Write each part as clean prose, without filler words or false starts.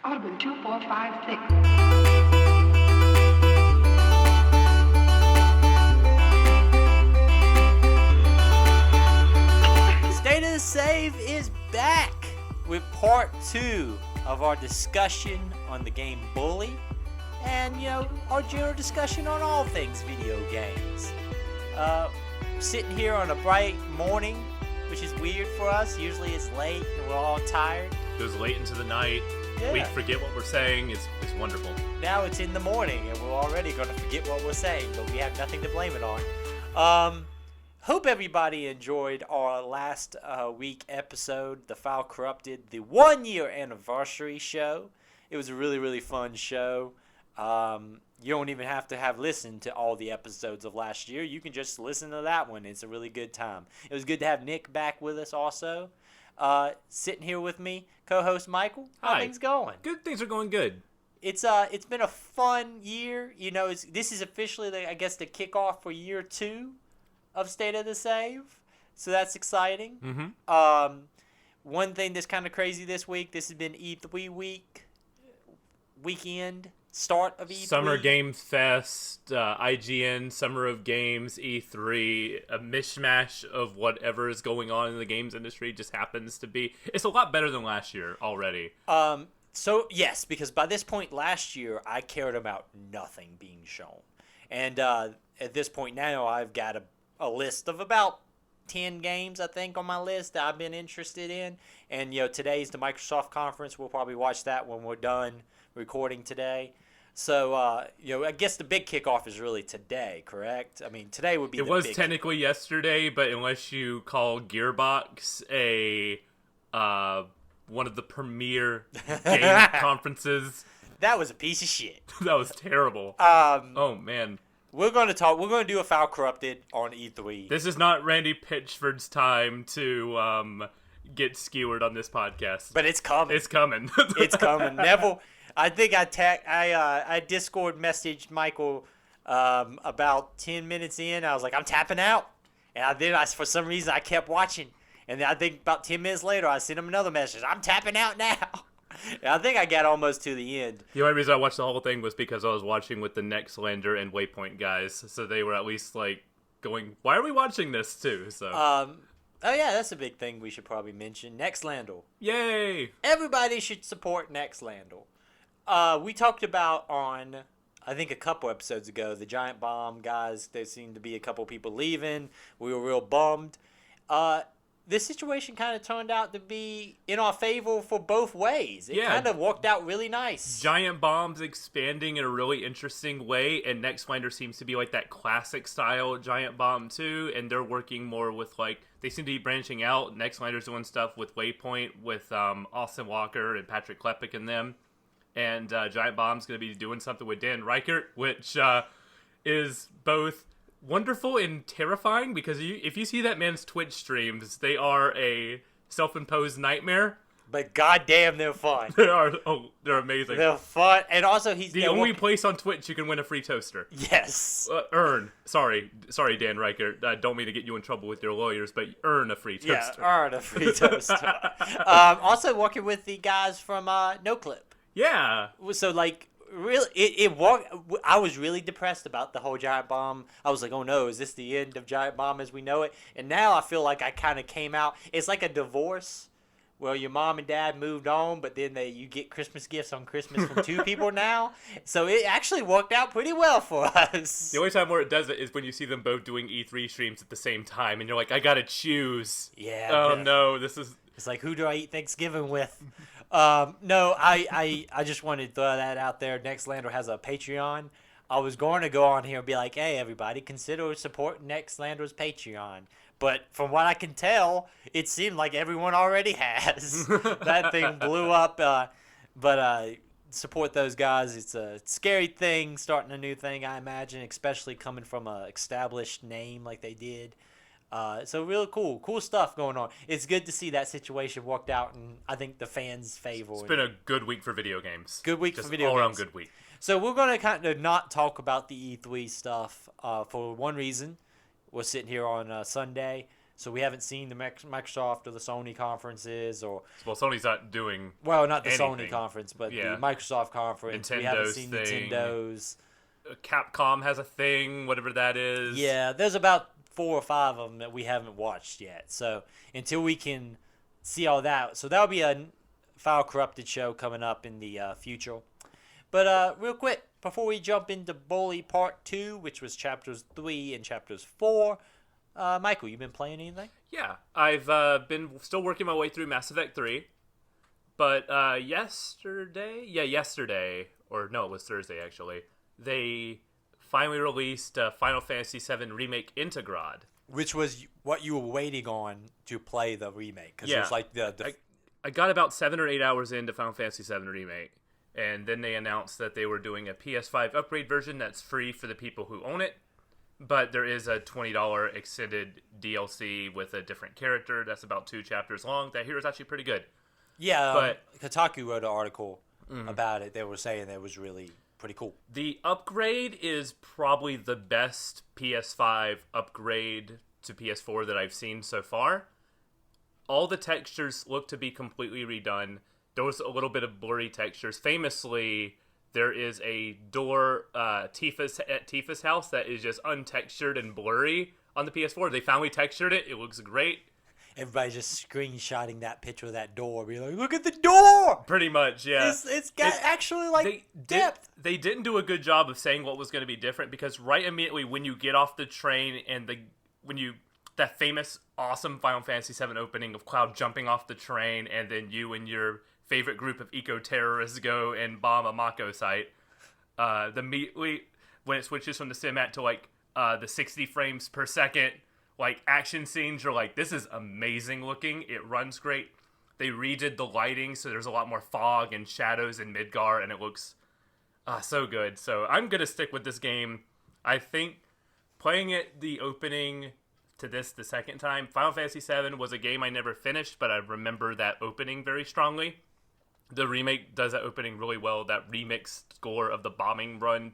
Audubon 2456. State of the Save is back with part 2 of our discussion on the game Bully and, our general discussion on all things video games. Sitting here on a bright morning, which is weird for us. Usually it's late and we're all tired. It goes late into the night. Yeah. We forget what we're saying. It's wonderful. Now it's in the morning and we're already going to forget what we're saying, but we have nothing to blame it on. Hope everybody enjoyed our last week episode, The File Corrupted, the 1-year anniversary show. It was a really, really fun show. You don't even have to have listened to all the episodes of last year. You can just listen to that one. It's a really good time. It was good to have Nick back with us also. Sitting here with me, co-host Michael. How are things going? Good. Things are going good. It's been a fun year. This is officially, the kickoff for year 2 of State of the Save. So that's exciting. Mm-hmm. One thing that's kind of crazy this week, this has been E3 weekend, start of E3. Summer Games Fest, IGN, Summer of Games, E3, a mishmash of whatever is going on in the games industry just happens to be. It's a lot better than last year already. So, yes, because by this point last year, I cared about nothing being shown. And at this point now, I've got a list of about 10 games, I think, on my list that I've been interested in. And, today's the Microsoft conference. We'll probably watch that when we're done recording today. So, I guess the big kickoff is really today, correct? I mean, today would be It was technically yesterday, but unless you call Gearbox one of the premier game conferences. That was a piece of shit. That was terrible. Oh, man. We're going to do a Foul Corrupted on E3. This is not Randy Pitchford's time to get skewered on this podcast. But it's coming. It's coming. It's coming. Neville, I think I Discord messaged Michael about 10 minutes in. I was like, I'm tapping out. And then for some reason, I kept watching. And then I think about 10 minutes later, I sent him another message. I'm tapping out now. And I think I got almost to the end. The only reason I watched the whole thing was because I was watching with the Nextlander and Waypoint guys. So they were at least going, why are we watching this too? So. Oh yeah, that's a big thing we should probably mention. Nextlander. Yay! Everybody should support Nextlander. We talked about on, I think a couple episodes ago, the Giant Bomb guys. There seemed to be a couple people leaving. We were real bummed. This situation kind of turned out to be in our favor for both ways. It kind of worked out really nice. Giant Bomb's expanding in a really interesting way, and Nextlander seems to be like that classic style Giant Bomb too, and they're working more with they seem to be branching out. Nextlander's doing stuff with Waypoint, with Austin Walker and Patrick Klepek and them, and Giant Bomb's going to be doing something with Dan Ryckert, which is both wonderful and terrifying, because if you see that man's Twitch streams, they are a self-imposed nightmare. But goddamn, they're fun. They're amazing. They're fun, and also he's the only place on Twitch you can win a free toaster. Yes. Sorry, Dan Ryckert. I don't mean to get you in trouble with your lawyers, but earn a free toaster. Yeah, earn a free toaster. Also working with the guys from NoClip. Yeah. So really, it worked. I was really depressed about the whole Giant Bomb. I was like, oh no, is this the end of Giant Bomb as we know it? And now I feel like I kind of came out. It's like a divorce where your mom and dad moved on, but then you get Christmas gifts on Christmas from two people now. So it actually worked out pretty well for us. The only time where it does it is when you see them both doing E3 streams at the same time, and you're like, I gotta choose. Yeah. Oh no, this is... It's like, who do I eat Thanksgiving with? No, I just wanted to throw that out there. Nextlander has a Patreon. I was going to go on here and be like, hey, everybody, consider supporting Nextlander's Patreon. But from what I can tell, it seemed like everyone already has. That thing blew up. But support those guys. It's a scary thing, starting a new thing, I imagine, especially coming from an established name like they did. So really cool stuff going on. It's good to see that situation worked out, and I think the fans' favor. It's been a good week for video games. Good week Just for video all games. around good week. So we're going to kind of not talk about the E3 stuff for one reason. We're sitting here on Sunday. So we haven't seen the Microsoft or the Sony conferences or... Well, Sony's not doing... Well, not the anything. Sony conference, but Yeah. the Microsoft conference. We haven't Nintendo's seen thing. Nintendo's. Capcom has a thing, whatever that is. Yeah, there's about 4 or 5 of them that we haven't watched yet. So until we can see all that... So that'll be a File Corrupted show coming up in the future. But real quick, before we jump into Bully Part 2, which was Chapters 3 and Chapters 4, Michael, you been playing anything? Yeah, I've been still working my way through Mass Effect 3. But yesterday, or no, it was Thursday actually, they finally released Final Fantasy VII Remake Integrade. Which was what you were waiting on to play the remake. Because it was like I got about 7 or 8 hours into Final Fantasy VII Remake, and then they announced that they were doing a PS5 upgrade version that's free for the people who own it, but there is a $20 extended DLC with a different character that's about 2 chapters long. That here is actually pretty good. Yeah, but Kotaku wrote an article about it. They were saying it was really pretty cool. The upgrade is probably the best PS5 upgrade to PS4 that I've seen so far. All the textures look to be completely redone. There was a little bit of blurry textures. Famously, there is a door at Tifa's house that is just untextured and blurry on the PS4. They finally textured it. It looks great. Everybody's just screenshotting that picture of that door, being like, "Look at the door!" Pretty much, yeah. It's got actually like depth. They didn't do a good job of saying what was going to be different, because right immediately when you get off the train and that famous awesome Final Fantasy VII opening of Cloud jumping off the train, and then you and your favorite group of eco-terrorists go and bomb a Mako site, immediately when it switches from the cinemat to like the 60 frames per second like action scenes, you're like, this is amazing looking. It runs great. They redid the lighting, so there's a lot more fog and shadows in Midgar, and it looks so good. So I'm gonna stick with this game. I think playing it the opening to this the second time, Final Fantasy VII was a game I never finished, but I remember that opening very strongly. The remake does that opening really well. That remix score of the bombing run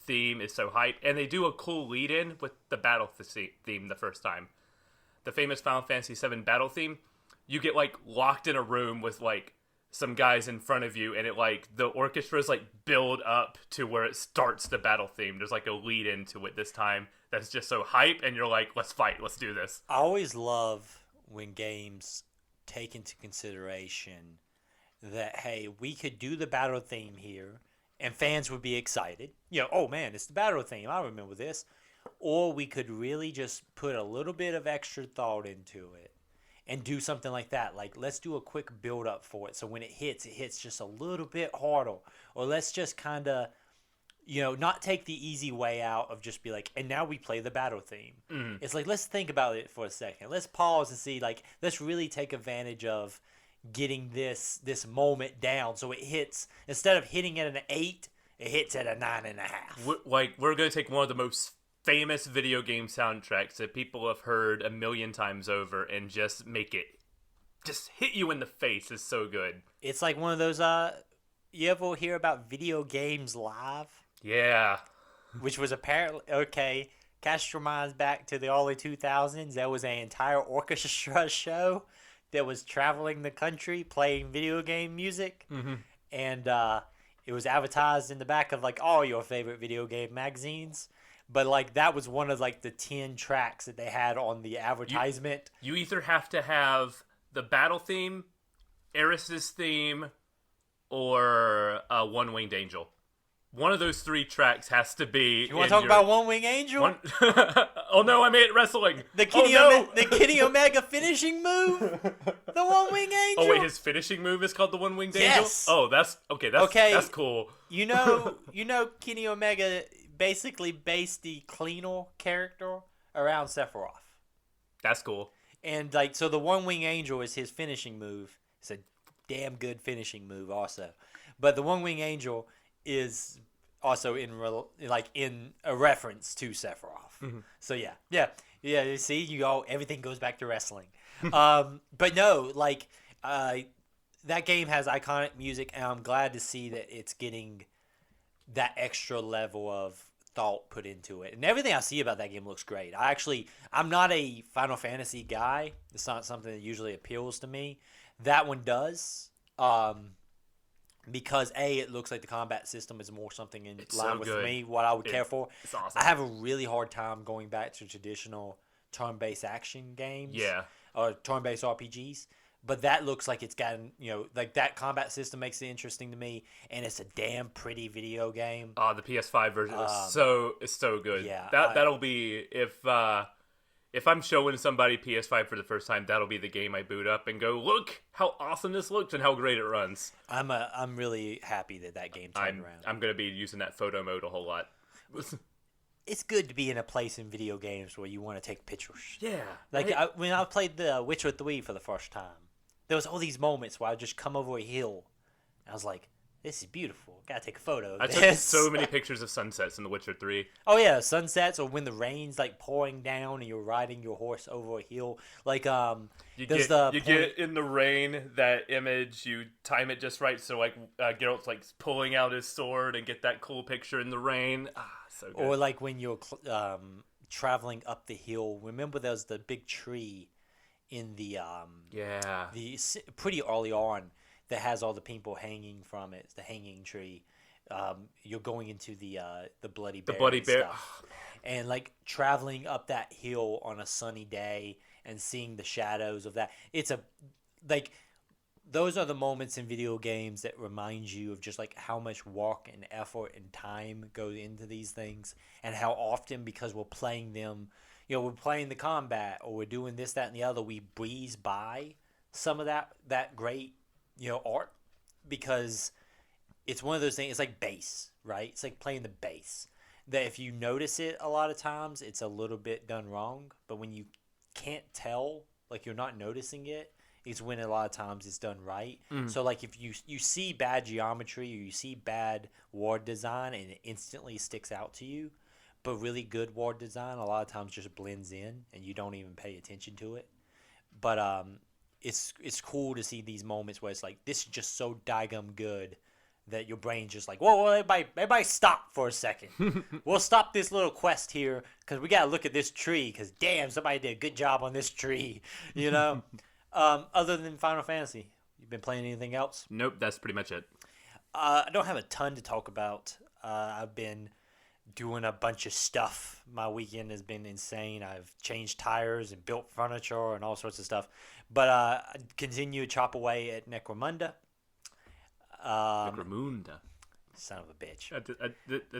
theme is so hype, and they do a cool lead-in with the battle theme the first time. The famous Final Fantasy VII battle theme, you get like locked in a room with like some guys in front of you, and it like the orchestra's like build up to where it starts the battle theme. There's like a lead-in to it this time that's just so hype, and you're like, let's fight, let's do this. I always love when games take into consideration that, hey, we could do the battle theme here, and fans would be excited. You know, oh man, it's the battle theme, I remember this. Or we could really just put a little bit of extra thought into it and do something like that. Like, let's do a quick build-up for it, so when it hits just a little bit harder. Or let's just kind of, you know, not take the easy way out of just be like, and now we play the battle theme. It's like, let's think about it for a second. Let's pause and see, like, let's really take advantage of getting this moment down, so it hits, instead of hitting at an 8, it hits at a 9.5. We're going to take one of the most famous video game soundtracks that people have heard a million times over and just make it just hit you in the face. Is so good. It's like one of those, you ever hear about Video Games Live? Yeah. Which was apparently, okay, cast your minds back to the early 2000s. There was an entire orchestra show that was traveling the country playing video game music. And it was advertised in the back of like all your favorite video game magazines. But like that was one of like the 10 tracks that they had on the advertisement. You either have to have the battle theme, Eris's theme, or One Winged Angel. One of those 3 tracks has to be. You want to talk about One Wing Angel? Oh no, I made it wrestling. The Kenny Omega finishing move. The One Wing Angel. Oh wait, his finishing move is called the One Winged Angel. Yes. Oh, that's okay. That's cool. You know, Kenny Omega basically based the Cleaner character around Sephiroth. That's cool. And like, so the One Wing Angel is his finishing move. It's a damn good finishing move, also. But the One Wing Angel is also in a reference to Sephiroth. So yeah. You see, everything goes back to wrestling. But no, like that game has iconic music, and I'm glad to see that it's getting that extra level of thought put into it, and everything I see about that game looks great. I'm not a Final Fantasy guy. It's not something that usually appeals to me. That one does, because it looks like the combat system is more something in line with me, what I would care for. It's awesome. I have a really hard time going back to traditional turn-based action games, or turn-based RPGs. But that looks like it's gotten, like that combat system makes it interesting to me, and it's a damn pretty video game. Oh, the PS5 version is so good. Yeah, that'll be if I'm showing somebody PS5 for the first time, that'll be the game I boot up and go, look how awesome this looks and how great it runs. I'm really happy that game turned around. I'm gonna be using that photo mode a whole lot. It's good to be in a place in video games where you want to take pictures. Yeah. Like when I played The Witcher 3 for the first time, there was all these moments where I would just come over a hill, and I was like, this is beautiful. Gotta take a photo of this. I took so many pictures of sunsets in The Witcher 3. Oh, yeah, sunsets, or when the rain's, like, pouring down and you're riding your horse over a hill. Like, you get in the rain, that image, you time it just right so, like, Geralt's, like, pulling out his sword and get that cool picture in the rain. So good. Or, like, when you're traveling up the hill. Remember there's the big tree in the pretty early on that has all the people hanging from it. It's the hanging tree. You're going into the bloody bear. The bloody bear. Stuff. And like traveling up that hill on a sunny day and seeing the shadows of that. Those are the moments in video games that remind you of just like how much work and effort and time goes into these things, and how often, because we're playing them, we're playing the combat or we're doing this, that, and the other, we breeze by some of that great, art, because it's one of those things. It's like bass, right? It's like playing the bass. That if you notice it a lot of times, it's a little bit done wrong. But when you can't tell, like you're not noticing it, it's when a lot of times it's done right. So like if you see bad geometry or you see bad ward design and it instantly sticks out to you, but really good ward design a lot of times just blends in and you don't even pay attention to it. But it's cool to see these moments where it's like, this is just so daggum good that your brain's just like, whoa, everybody stop for a second. We'll stop this little quest here because we got to look at this tree because, damn, somebody did a good job on this tree, Other than Final Fantasy, you've been playing anything else? Nope, that's pretty much it. I don't have a ton to talk about. I've been doing a bunch of stuff. My weekend has been insane. I've changed tires and built furniture and all sorts of stuff. But I continue to chop away at Necromunda. Necromunda. Son of a bitch.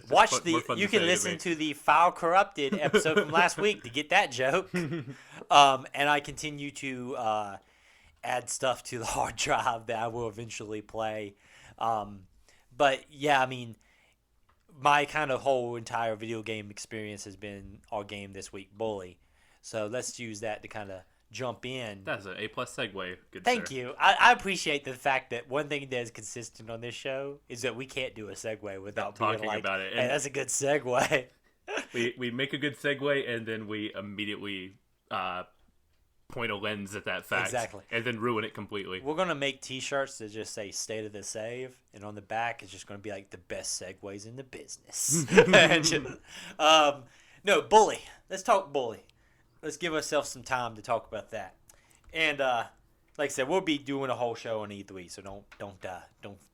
Watch you can listen to the File Corrupted episode from last week to get that joke. And I continue to add stuff to the hard drive that I will eventually play. But yeah, I mean, my kind of whole entire video game experience has been our game this week, Bully. So let's use that to kind of jump in. That's an A+ segue. Good. Thank you. I appreciate the fact that one thing that is consistent on this show is that we can't do a segue without talking being like, about it. Hey, that's a good segue. we make a good segue and then we immediately point a lens at that fact. Exactly. And then ruin it completely. We're going to make t-shirts that just say State of the Save, and on the back it's just going to be like the best segues in the business. No, Bully. Let's talk Bully. Let's give ourselves some time to talk about that. And like I said, we'll be doing a whole show on E3, so don't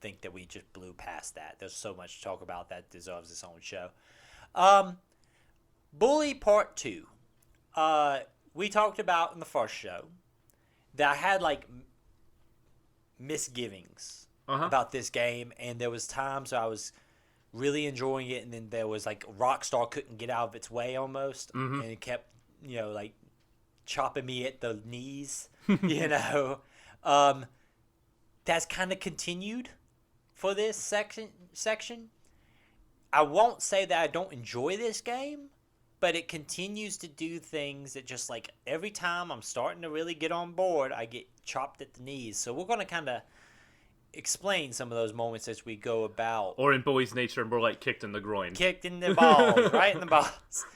think that we just blew past that. There's so much to talk about that deserves its own show. Bully Part 2. We talked about in the first show that I had like misgivings about this game, and there was times where I was really enjoying it, and then there was like Rockstar couldn't get out of its way almost, and it kept like chopping me at the knees. That's kind of continued for this section. I won't say that I don't enjoy this game, but it continues to do things that just like every time I'm starting to really get on board, I get chopped at the knees. So we're going to kind of explain some of those moments as we go about. Or in Bully's nature, more like kicked in the groin. Kicked in the balls, right in the balls.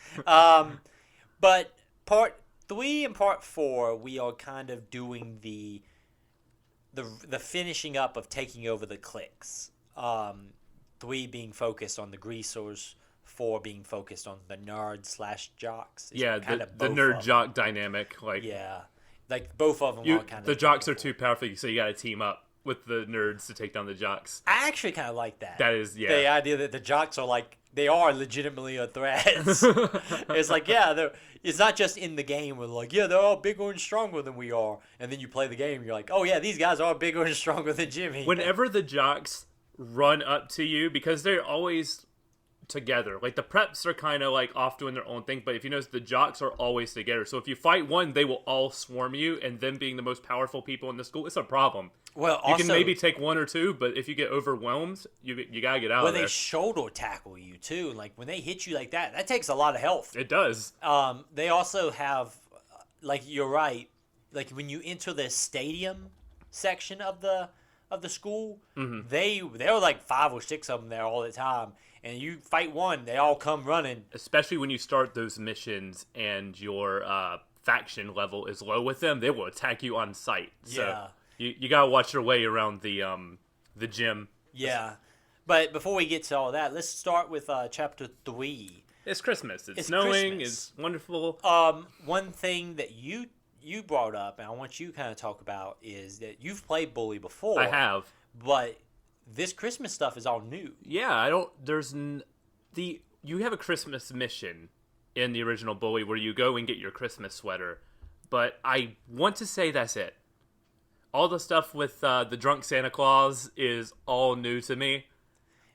But Part 3 and Part 4, we are kind of doing the finishing up of taking over the cliques. 3 being focused on the greasers, 4 being focused on the nerd/jocks. It's Yeah, kinda the both nerd of jock dynamic. Like, them. Yeah, like both of them are kind of. the jocks are too powerful, so you got to team up with the nerds to take down the jocks. I actually kind of like that. That is, yeah. The idea that the jocks are like, they are legitimately a threat. It's like, yeah, it's not just in the game where like, yeah, they're all bigger and stronger than we are. And then you play the game, you're like, oh yeah, these guys are bigger and stronger than Jimmy. Whenever the jocks run up to you, because they're always together. Like, the preps are kind of like off doing their own thing, but if you notice, the jocks are always together. So if you fight one, they will all swarm you, and them being the most powerful people in the school, it's a problem. Well, You also, can maybe take 1 or 2, but if you get overwhelmed, you gotta get out of there. they shoulder tackle you too. Like when they hit you like that takes a lot of health. It does. They also have, like, you're right. Like when you enter the stadium section of the school, there are like 5 or 6 of them there all the time. And you fight one, they all come running. Especially when you start those missions and your faction level is low with them, they will attack you on sight. So Yeah. you gotta watch your way around the gym. Yeah. But before we get to all that, let's start with chapter 3. It's Christmas. It's It's snowing. Christmas. It's wonderful. One thing that you brought up, and I want you to kind of talk about, is that you've played Bully before. I have. But this Christmas stuff is all new. Yeah, I don't. You have a Christmas mission in the original Bully where you go and get your Christmas sweater, but I want to say that's it. All the stuff with the drunk Santa Claus is all new to me,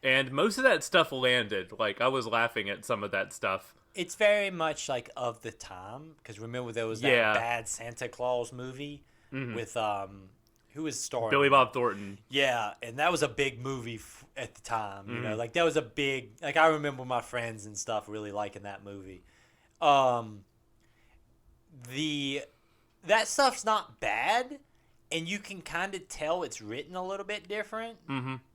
and most of that stuff landed. Like, I was laughing at some of that stuff. It's very much like of the time, because remember there was that bad Santa Claus movie with who was starring? Billy Bob Thornton. Yeah, and that was a big movie at the time. You know, like that was a big. Like I remember my friends and stuff really liking that movie. That stuff's not bad, and you can kind of tell it's written a little bit different.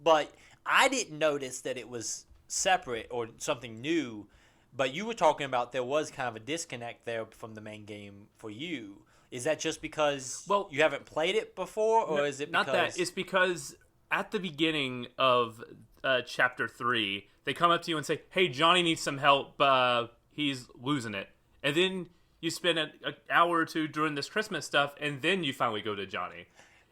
But I didn't notice that it was separate or something new. But you were talking about there was kind of a disconnect there from the main game for you. Is that just because you haven't played it before, or is it because... Not that. It's because at the beginning of Chapter 3, they come up to you and say, hey, Johnny needs some help. He's losing it. And then you spend an hour or 2 doing this Christmas stuff, and then you finally go to Johnny.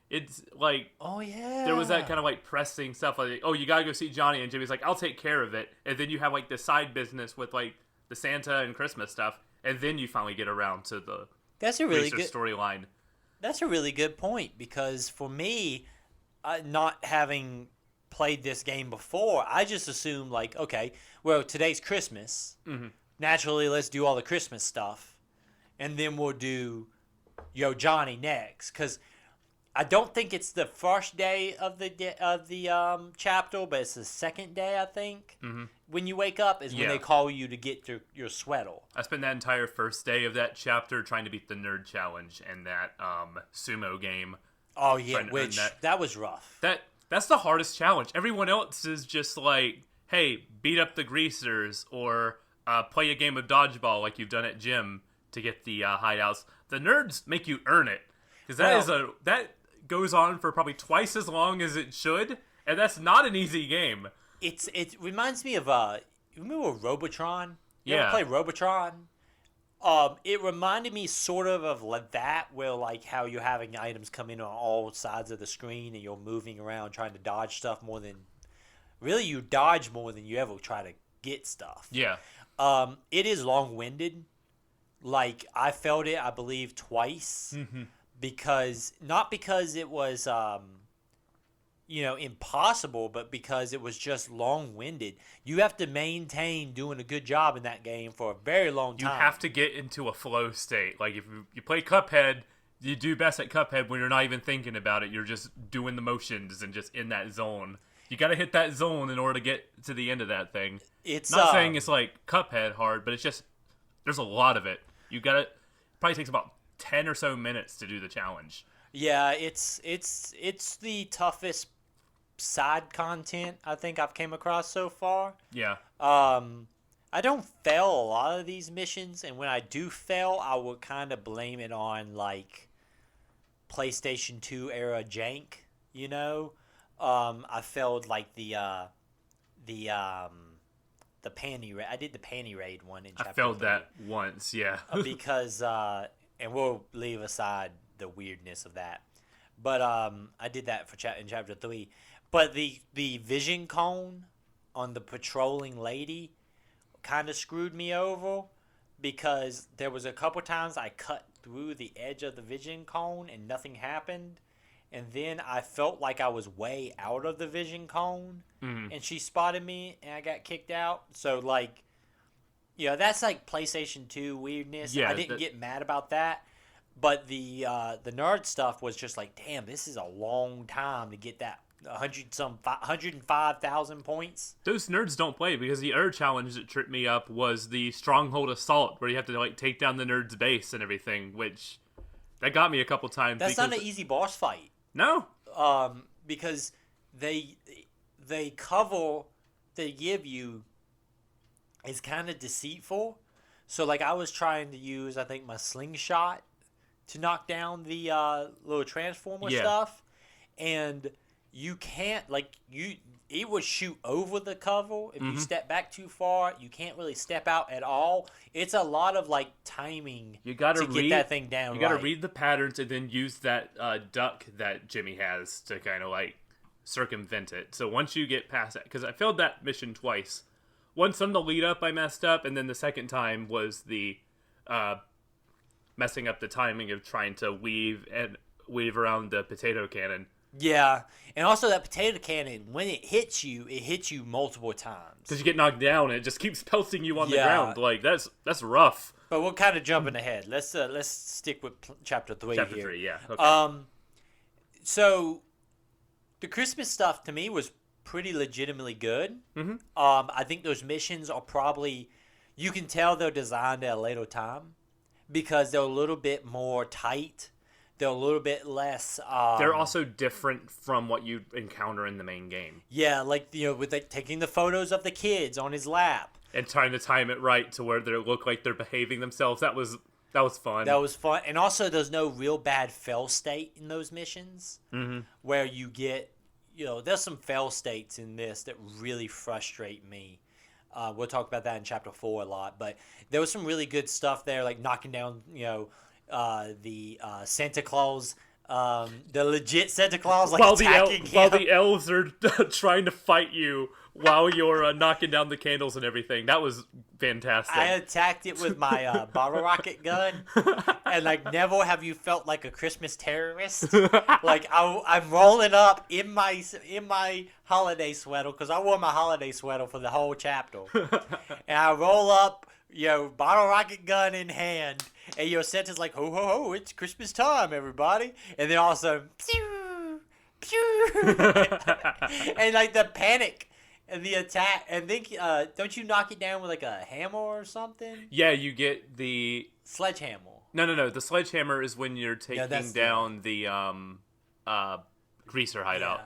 It's like... Oh, yeah. There was that kind of, like, pressing stuff. Like, oh, you gotta go see Johnny. And Jimmy's like, I'll take care of it. And then you have, like, the side business with, like, the Santa and Christmas stuff. And then you finally get around to the... That's a really good storyline. That's a really good point, because for me, not having played this game before, I just assumed like, okay, well, today's Christmas. Naturally, let's do all the Christmas stuff, and then we'll do Johnny next, because I don't think it's the first day of the chapter, but it's the second day, I think. When you wake up is when they call you to get your sweater. I spent that entire first day of that chapter trying to beat the Nerd Challenge and that sumo game. Oh, yeah, which that was rough. That's the hardest challenge. Everyone else is just like, hey, beat up the greasers or play a game of dodgeball like you've done at gym to get the hideouts. The nerds make you earn it. Because that goes on for probably twice as long as it should, and that's not an easy game. It reminds me of remember Robotron? You ever Yeah. play Robotron? It reminded me sort of that, where like how you're having items come in on all sides of the screen and you're moving around trying to dodge stuff more than really you dodge more than you ever try to get stuff. Yeah. It is long-winded. Like I felt it, I believe, twice because it was impossible, but because it was just long-winded. You have to maintain doing a good job in that game for a very long time. You have to get into a flow state. Like, if you play Cuphead, you do best at Cuphead when you're not even thinking about it. You're just doing the motions and just in that zone. You got to hit that zone in order to get to the end of that thing. It's not saying it's like Cuphead hard, but it's just, there's a lot of it. You got to, probably takes about 10 or so minutes to do the challenge. Yeah, it's the toughest side content I think I've came across so far. Yeah. I don't fail a lot of these missions, and when I do fail, I would kind of blame it on like PlayStation 2 era jank, I failed like the the panty raid. I did the panty raid one in chapter I failed 3. that once, yeah. Because and we'll leave aside the weirdness of that. But I did that in chapter 3. But the vision cone on the patrolling lady kind of screwed me over, because there was a couple times I cut through the edge of the vision cone and nothing happened, and then I felt like I was way out of the vision cone, and she spotted me and I got kicked out. So like, that's like PlayStation 2 weirdness. Yeah, I didn't get mad about that, but the nerd stuff was just like, damn, this is a long time to get that 105,000 points. Those nerds don't play, because the other challenge that tripped me up was the Stronghold Assault, where you have to like take down the nerd's base and everything, which that got me a couple times. That's not an easy boss fight. No. Because they give you is kind of deceitful. So like I was trying to use, I think, my slingshot to knock down the little transformer stuff, and you can't, it would shoot over the cover. If you step back too far, you can't really step out at all. It's a lot of like timing get that thing down. You got to read the patterns and then use that duck that Jimmy has to kind of like circumvent it. So once you get past that, because I failed that mission twice. Once on the lead up I messed up, and then the second time was the messing up the timing of trying to weave around the potato cannon. Yeah, and also that potato cannon, when it hits you multiple times. Because you get knocked down and it just keeps pelting you on the ground. Like, that's rough. But we're kind of jumping ahead. Let's stick with chapter 3 Chapter here. 3, yeah. Okay. So the Christmas stuff to me was pretty legitimately good. I think those missions are probably, you can tell they're designed at a later time, because they're a little bit more tight. They're a little bit less. They're also different from what you encounter in the main game. Yeah, like with taking the photos of the kids on his lap and trying to time it right to where they look like they're behaving themselves. That was fun. That was fun, and also there's no real bad fail state in those missions, where you get, there's some fail states in this that really frustrate me. We'll talk about that in chapter 4 a lot, but there was some really good stuff there, like knocking down, the Santa Claus, the legit Santa Claus, like attacking him. While the elves are trying to fight you while you're knocking down the candles and everything. That was fantastic. I attacked it with my bottle rocket gun, and like, never have you felt like a Christmas terrorist. Like I'm rolling up in my holiday sweater, because I wore my holiday sweater for the whole chapter, and I roll up, bottle rocket gun in hand, and your Santa's like, ho ho ho, it's Christmas time, everybody, and then also pew pew, and like the panic. And the attack, and think, don't you knock it down with like a hammer or something? Yeah, you get the sledgehammer. No. The sledgehammer is when you're taking down the greaser hideout. Yeah.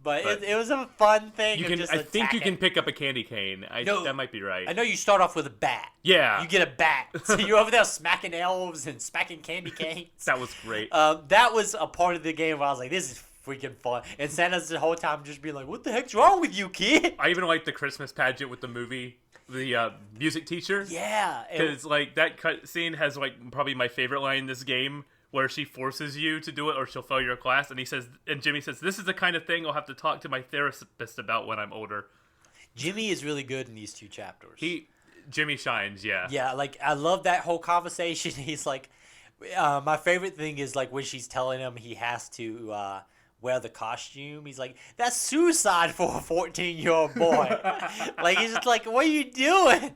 But it was a fun thing. I think you can pick up a candy cane. That might be right. I know you start off with a bat. Yeah. You get a bat. So you're over there smacking elves and smacking candy canes. That was great. That was a part of the game where I was like, this is freaking fun. And Santa's the whole time just being like, what the heck's wrong with you, kid? I even like the Christmas pageant with the movie, the music teacher. Yeah. Because like that cut scene has like probably my favorite line in this game, where she forces you to do it or she'll fail your class, and Jimmy says, this is the kind of thing I'll have to talk to my therapist about when I'm older. Jimmy is really good in these 2 chapters. Jimmy shines, yeah. Yeah, like I love that whole conversation. He's like, my favorite thing is like when she's telling him he has to wear the costume. He's like, that's suicide for a 14-year-old boy. Like, he's just like, what are you doing?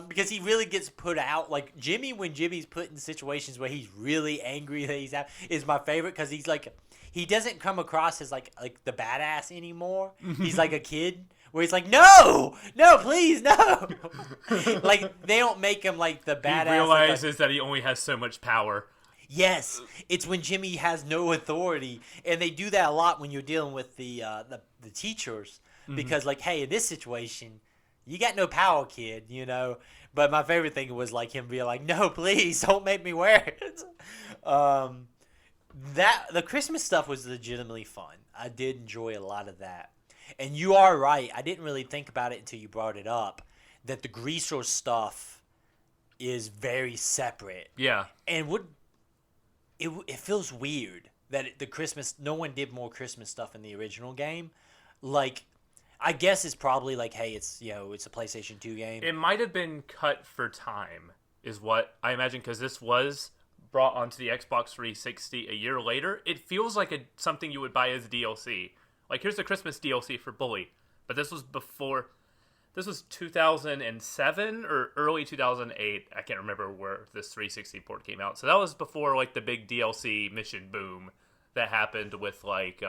Because he really gets put out. Like, when Jimmy's put in situations where he's really angry that he's out, is my favorite, because he's like, he doesn't come across as like the badass anymore. He's like a kid where he's like, no, please, no. Like, they don't make him like the badass. He realizes that he only has so much power. Yes, it's when Jimmy has no authority, and they do that a lot when you're dealing with the teachers, because like, hey, in this situation, you got no power, kid, But my favorite thing was like him being like, no, please, don't make me wear it. The Christmas stuff was legitimately fun. I did enjoy a lot of that, And you are right. I didn't really think about it until you brought it up, that the greaser stuff is very separate. Yeah. And it feels weird that no one did more Christmas stuff in the original game. Like, I guess it's probably like, hey, it's a PlayStation 2 game. It might have been cut for time, is what I imagine, because this was brought onto the Xbox 360 a year later. It feels like something you would buy as DLC. Like, here's the Christmas DLC for Bully. But this was before... This was 2007 or early 2008. I can't remember where this 360 port came out. So that was before, like, the big DLC mission boom that happened with, like...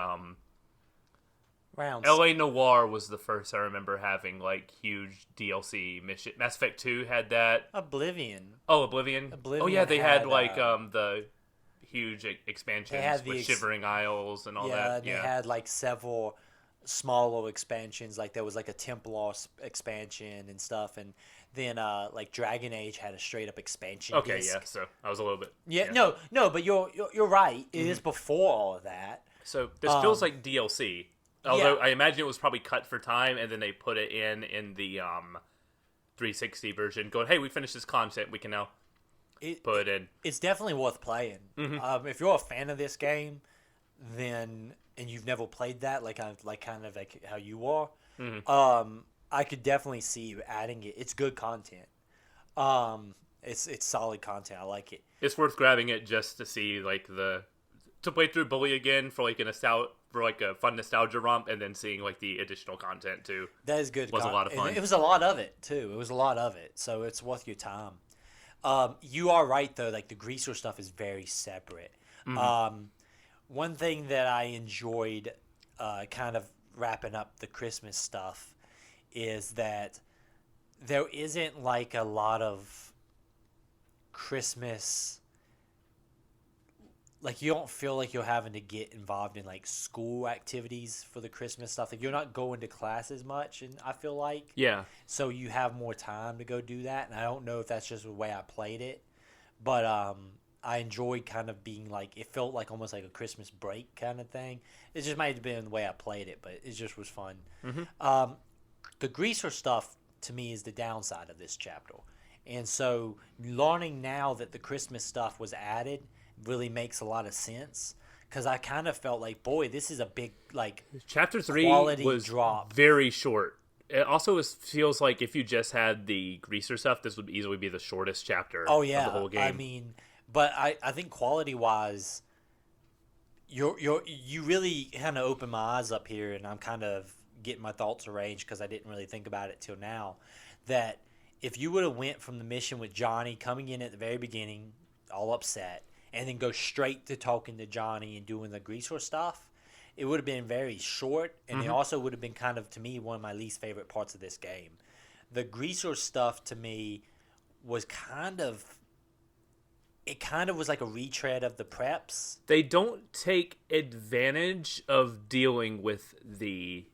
Rounds. LA Noire was the first I remember having, like, huge DLC mission. Mass Effect 2 had that. Oblivion. Oh, Oblivion. Oh, yeah, they had like, the huge expansions with Shivering Isles and all that. Yeah, they had, like, several smaller expansions. Like, there was, like, a Templar expansion and stuff. And then, like, Dragon Age had a straight-up expansion Okay, disc. yeah, so I was a little bit... Yeah, no, but you're right. It is before all of that. So this feels like DLC. Although I imagine it was probably cut for time, and then they put it in the 360 version, going, "Hey, we finished this content. We can now put it in." It's definitely worth playing. Mm-hmm. If you're a fan of this game, and you've never played that, like how you are, Mm-hmm. I could definitely see you adding it. It's good content. It's solid content. I like it. It's worth grabbing it just to see, like, to play through Bully again for like a fun nostalgia romp, and then seeing like the additional content too. That is good. Was a lot of fun. It was a lot of it too. It was a lot of it, so it's worth your time. You are right though. Like, the greaser stuff is very separate. One thing that I enjoyed, kind of wrapping up the Christmas stuff, is that there isn't like a lot of Christmas. Like, you don't feel like you're having to get involved in, like, school activities for the Christmas stuff. Like, you're not going to class as much, and I feel like. Yeah. So you have more time to go do that, and I don't know if that's just the way I played it. But I enjoyed kind of being, like, it felt like almost like a Christmas break kind of thing. It just might have been the way I played it, but it just was fun. Mm-hmm. The greaser stuff, to me, is the downside of this chapter. And so learning now that the Christmas stuff was added really makes a lot of sense, because I kind of felt like, boy, this is a big, like, Chapter 3 quality was drop. very short. It also feels like if you just had the greaser stuff, this would easily be the shortest chapter of the whole game. I mean, but I think quality wise, you really kind of opened my eyes up here, and I'm kind of getting my thoughts arranged because I didn't really think about it till now. That if you would have went from the mission with Johnny coming in at the very beginning, all upset, and then go straight to talking to Johnny and doing the greaser stuff, it would have been very short, and it also would have been kind of, to me, one of my least favorite parts of this game. The greaser stuff, to me, was kind of was like a retread of the preps. They don't take advantage of dealing with a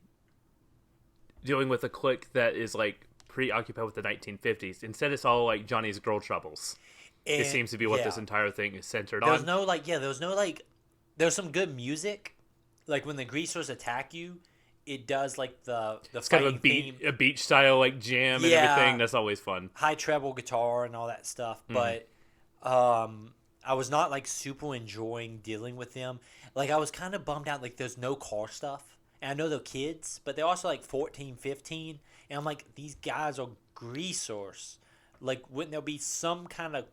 clique that is, like, preoccupied with the 1950s. Instead, it's all, like, Johnny's girl troubles. It seems to be what this entire thing is centered on. There's some good music. Like, when the greasers attack you, it does, like, the it's kind of theme. a beach style, like, jam and everything. That's always fun. High treble guitar and all that stuff. But I was not, like, super enjoying dealing with them. Like, I was kind of bummed out. Like, there's no car stuff. And I know they're kids, but they're also, like, 14, 15. And I'm like, these guys are greasers. Like, wouldn't there be some kind of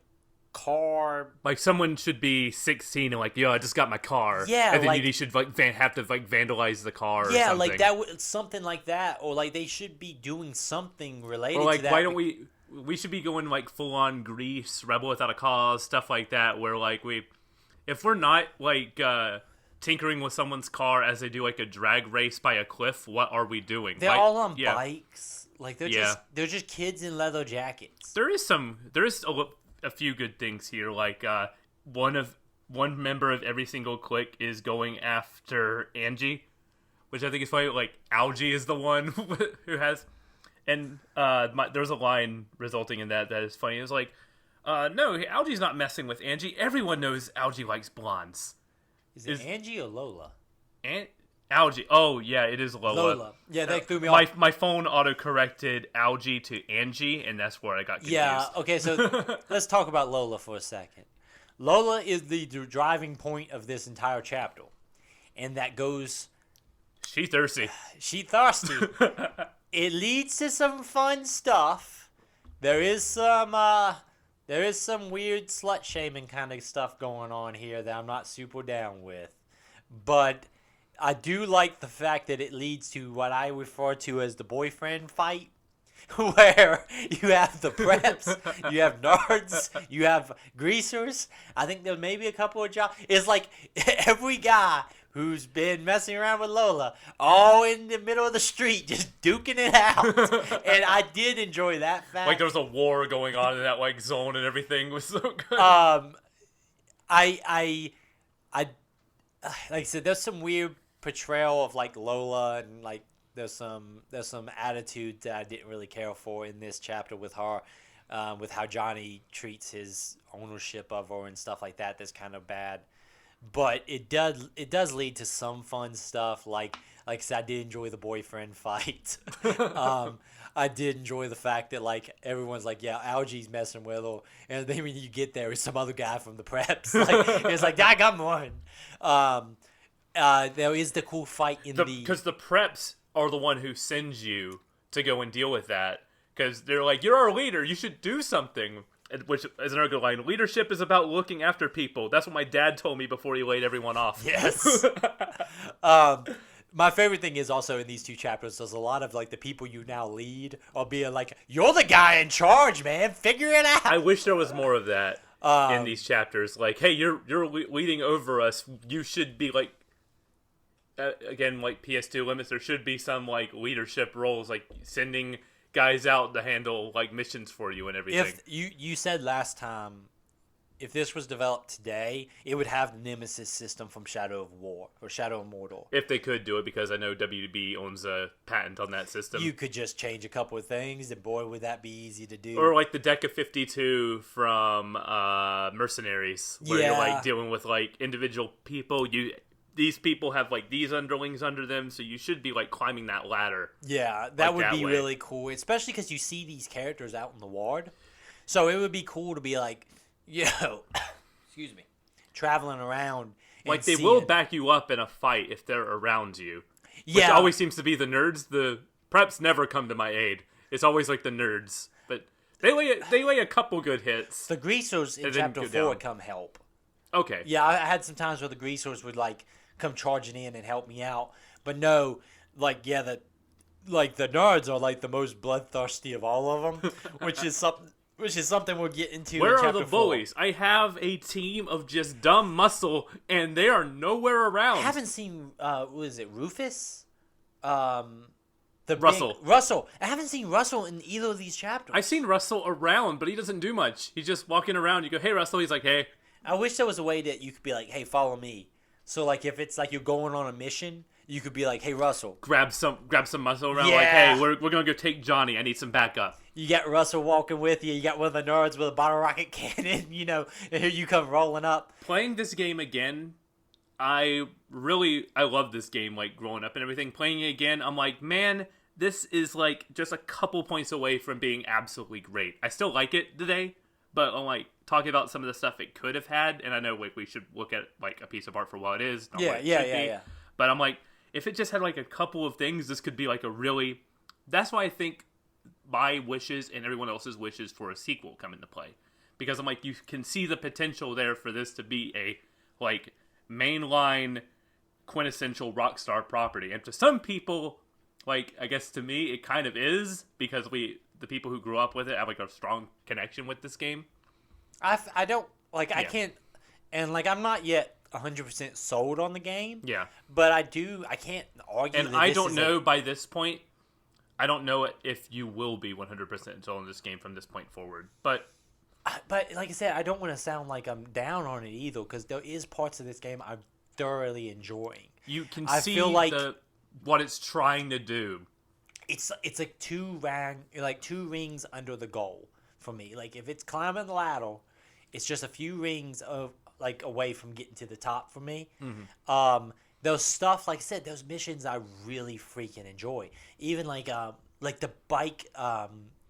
car? Like, someone should be 16 and like, yo, I just got my car. Yeah, and then like, you should like have to like vandalize the car. Or yeah, something. like that would something like that, or like they should be doing something related or like, to that. why don't we should be going like full on Grease, Rebel Without a Cause, stuff like that, where like if we're not like tinkering with someone's car as they do like a drag race by a cliff, what are we doing? They're like, all on bikes. Like they're just kids in leather jackets. There is a few good things here. Like one member of every single clique is going after Angie, which I think is funny. Like Algie is the one who has, and there's a line resulting in that is funny. It's like, no, Algie's not messing with Angie. Everyone knows Algie likes blondes. Is it Angie or Lola? Algae. Oh, yeah, it is Lola. Lola. Yeah, they threw me off. My phone auto-corrected Algae to Angie, and that's where I got confused. Yeah, okay, so let's talk about Lola for a second. Lola is the driving point of this entire chapter. And that goes... She thirsty. She thirsty. It leads to some fun stuff. There is some weird slut-shaming kind of stuff going on here that I'm not super down with. But I do like the fact that it leads to what I refer to as the boyfriend fight, where you have the preps, you have nerds, you have greasers. I think there may be a couple of jobs. It's like every guy who's been messing around with Lola all in the middle of the street just duking it out. And I did enjoy that fact. Like there was a war going on in that like zone and everything was so good. I like I said, there's some weird portrayal of like Lola, and like there's some attitude that I didn't really care for in this chapter with her, with how Johnny treats his ownership of her and stuff like that. That's kind of bad, but it does lead to some fun stuff. Like I said, I did enjoy the boyfriend fight. I did enjoy the fact that like everyone's like, yeah, Algie's messing with her, and then when you get there, it's some other guy from the preps. Like it's like, I got one. There is the cool fight in because the preps are the one who sends you to go and deal with that, because they're like, you're our leader, you should do something. Which is another good line. Leadership is about looking after people. That's what my dad told me before he laid everyone off. Yes. My favorite thing is also in these two chapters, there's a lot of like the people you now lead are being like, you're the guy in charge, man. Figure it out. I wish there was more of that in these chapters. Like, hey, you're leading over us. You should be like, again, like PS2 limits. There should be some like leadership roles, like sending guys out to handle like missions for you and everything. If you said last time, if this was developed today, it would have the Nemesis system from Shadow of War or Shadow of Mordor. If they could do it, because I know WB owns a patent on that system. You could just change a couple of things, and boy, would that be easy to do. Or like the deck of 52 from Mercenaries, where you're like dealing with like individual people. These people have like these underlings under them, so you should be like climbing that ladder. Yeah, that would be really cool, especially because you see these characters out in the ward. So it would be cool to be like, yo, excuse me, traveling around. Like they will back you up in a fight if they're around you. Which always seems to be the nerds. The preps never come to my aid. It's always like the nerds, but they lay a couple good hits. The greasers in chapter 4 come help. Okay. Yeah, I had some times where the greasers would like come charging in and help me out, but no, like the nerds are like the most bloodthirsty of all of them, which is something we'll get into. Where in are the bullies? 4. I have a team of just dumb muscle, and they are nowhere around. I haven't seen what is it, Rufus? Russell. I haven't seen Russell in either of these chapters. I've seen Russell around, but he doesn't do much. He's just walking around. You go, hey, Russell. He's like, hey. I wish there was a way that you could be like, hey, follow me. So, like, if it's like you're going on a mission, you could be like, hey, Russell. Grab some muscle around, like, hey, we're going to go take Johnny. I need some backup. You got Russell walking with you. You got one of the nerds with a bottle rocket cannon, and here you come rolling up. Playing this game again, I love this game, like, growing up and everything. Playing it again, I'm like, man, this is, like, just a couple points away from being absolutely great. I still like it today, but I'm, like, talking about some of the stuff it could have had, and I know like we should look at like a piece of art for what it is. Not what it should be. But I'm like, if it just had like a couple of things, this could be like a really. That's why I think my wishes and everyone else's wishes for a sequel come into play, because I'm like, you can see the potential there for this to be a like mainline quintessential Rockstar property, and to some people, like I guess to me, it kind of is, because the people who grew up with it have like a strong connection with this game. I don't like. I can't, and like I'm not yet 100% sold on the game. Yeah, but I can't argue. And I don't know by this point. I don't know if you will be 100% sold on this game from this point forward. But like I said, I don't want to sound like I'm down on it either, because there is parts of this game I'm thoroughly enjoying. You can see like what it's trying to do. It's like two rings under the goal for me. Like if it's climbing the ladder, it's just a few rings of like away from getting to the top for me. Mm-hmm. those stuff, like I said, those missions I really freaking enjoy. Even like the bike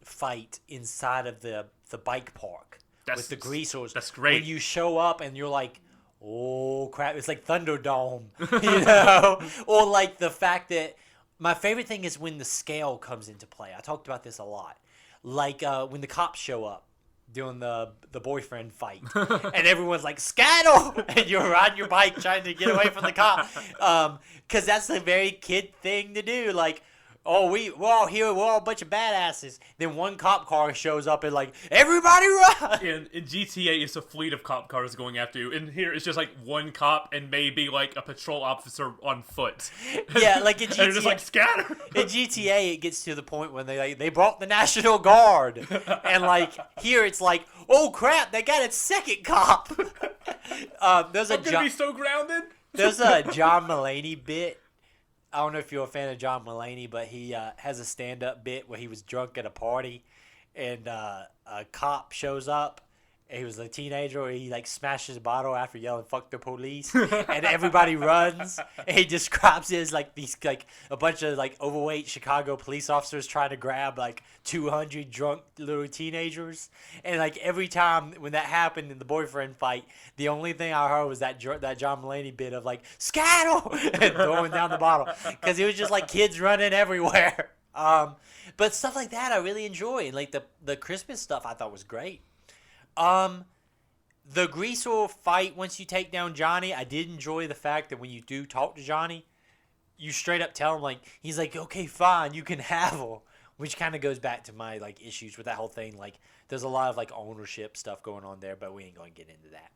fight inside of the bike park with the greasers. That's great. When you show up and you're like, oh crap, it's like Thunderdome, you know? Or like the fact that my favorite thing is when the scale comes into play. I talked about this a lot. Like when the cops show up doing the boyfriend fight and everyone's like, scattle, and you're riding your bike trying to get away from the cop. Because that's a very kid thing to do. Like, oh, we're all here, we're all a bunch of badasses. Then one cop car shows up and like, everybody run! In GTA, it's a fleet of cop cars going after you. And here, it's just like one cop and maybe like a patrol officer on foot. Yeah, like in GTA, and they're just like, scatter! In GTA, it gets to the point when they brought the National Guard. And like, here it's like, oh crap, they got a second cop. There's I'm gonna be so grounded! There's a John Mulaney bit. I don't know if you're a fan of John Mulaney, but he has a stand-up bit where he was drunk at a party, and a cop shows up. And he was a teenager. And he like smashes a bottle after yelling "fuck the police," and everybody runs. And he describes it as like these like a bunch of like overweight Chicago police officers trying to grab like 200 drunk little teenagers. And like every time when that happened in the boyfriend fight, the only thing I heard was that John Mulaney bit of like scattle and throwing down the bottle, because it was just like kids running everywhere. But stuff like that I really enjoy. And like the Christmas stuff I thought was great. The greaser fight once you take down Johnny, I did enjoy the fact that when you do talk to Johnny, you straight up tell him, like, he's like, okay, fine, you can have her, which kind of goes back to my, like, issues with that whole thing. Like, there's a lot of, like, ownership stuff going on there, but we ain't going to get into that.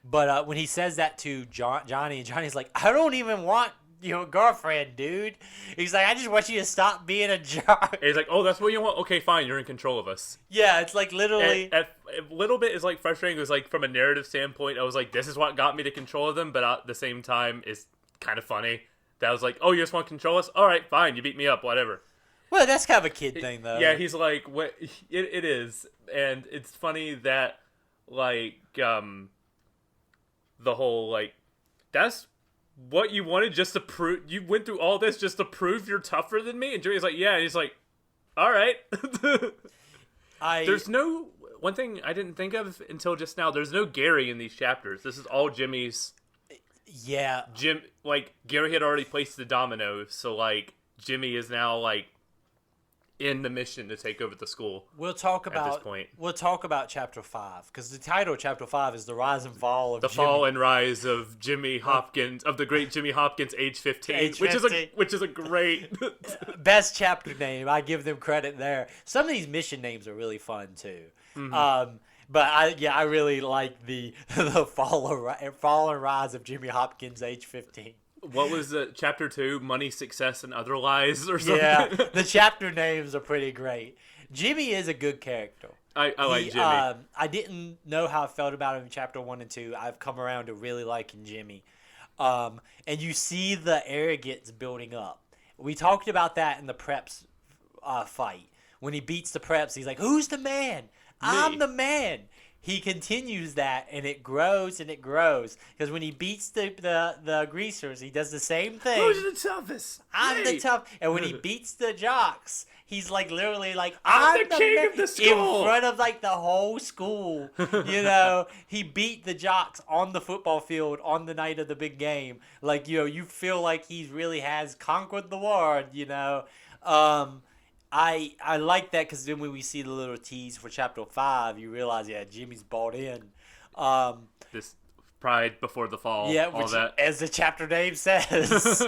But when he says that to Johnny, and Johnny's like, I don't even want your girlfriend, dude. He's like, I just want you to stop being a jerk. And he's like, oh, that's what you want? Okay, fine, you're in control of us. Yeah, it's like literally... A little bit is like frustrating. It was like from a narrative standpoint, I was like, this is what got me to control of them, but at the same time, it's kind of funny. That I was like, oh, you just want to control us? All right, fine, you beat me up, whatever. Well, that's kind of a kid thing, though. Yeah, he's like, what? It is. And it's funny that, like, the whole, like, that's what you wanted just to prove, you went through all this just to prove you're tougher than me? And Joey's like, yeah, and he's like, all right. There's no, one thing I didn't think of until just now, there's no Gary in these chapters. This is all Jimmy's. Yeah. Like, Gary had already placed the dominoes, so, like, Jimmy is now, like, in the mission to take over the school. We'll talk about at this point. We'll talk about chapter 5, because the title of chapter 5 is the rise and fall of the Jimmy. fall and rise of Jimmy Hopkins, of the great Jimmy Hopkins, age 15, which is a great best chapter name. I give them credit there. Some of these mission names are really fun too. Mm-hmm. But I really like the fall and rise of Jimmy Hopkins, age 15. What was chapter 2? Money, Success, and Other Lies or something? Yeah, the chapter names are pretty great. Jimmy is a good character. I like Jimmy. I didn't know how I felt about him in chapter 1 and 2. I've come around to really liking Jimmy. And you see the arrogance building up. We talked about that in the Preps fight. When he beats the Preps, he's like, who's the man? I'm the man. He continues that, and it grows and it grows. Because when he beats the greasers, he does the same thing. Who's the toughest? I'm the tough. And when he beats the jocks, he's like literally like, I'm the king of the school. In front of like the whole school. You know, he beat the jocks on the football field on the night of the big game. Like, you know, you feel like he really has conquered the world, you know. I like that, because then when we see the little tease for chapter 5, you realize, yeah, Jimmy's bought in. This pride before the fall. Yeah, all that. As the chapter name says.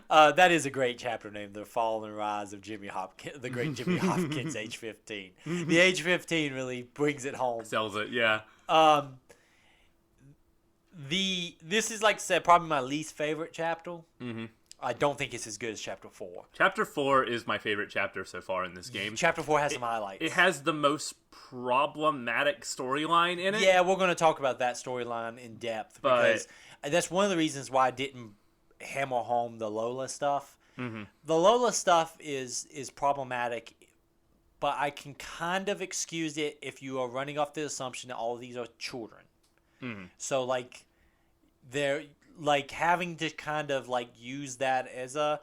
That is a great chapter name, The Fall and Rise of Jimmy Hopkins, the great Jimmy Hopkins, age 15. The age 15 really brings it home. Sells it, yeah. This is, like I said, probably my least favorite chapter. Mm-hmm. I don't think it's as good as chapter 4. Chapter 4 is my favorite chapter so far in this game. Chapter 4 has some highlights. It has the most problematic storyline in it. Yeah, we're going to talk about that storyline in depth, because that's one of the reasons why I didn't hammer home the Lola stuff. Mm-hmm. The Lola stuff is problematic, but I can kind of excuse it if you are running off the assumption that all of these are children. Mm-hmm. So, like, they're... like having to kind of like use that as a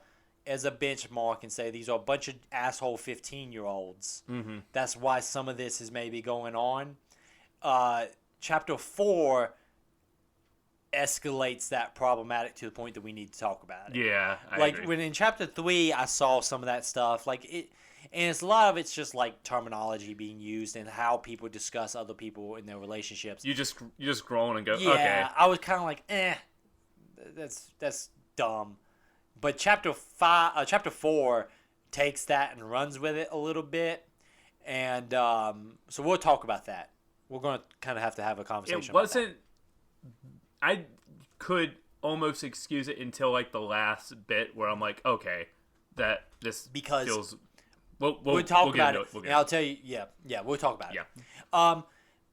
benchmark and say these are a bunch of asshole 15-year-olds. Mm-hmm. That's why some of this is maybe going on. Chapter 4 escalates that problematic to the point that we need to talk about it. Yeah, I like agree. when in chapter 3 I saw some of that stuff, like it, and it's a lot of it's just like terminology being used and how people discuss other people in their relationships. You just groan and go, Yeah, okay. I was kind of like, that's dumb. But chapter 4 takes that and runs with it a little bit, and so we'll talk about that. We're going to kind of have a conversation. It wasn't. I could almost excuse it until like the last bit where I'm like, okay, that this because feels. We'll talk about it. We'll and I'll tell you, yeah, we'll talk about it.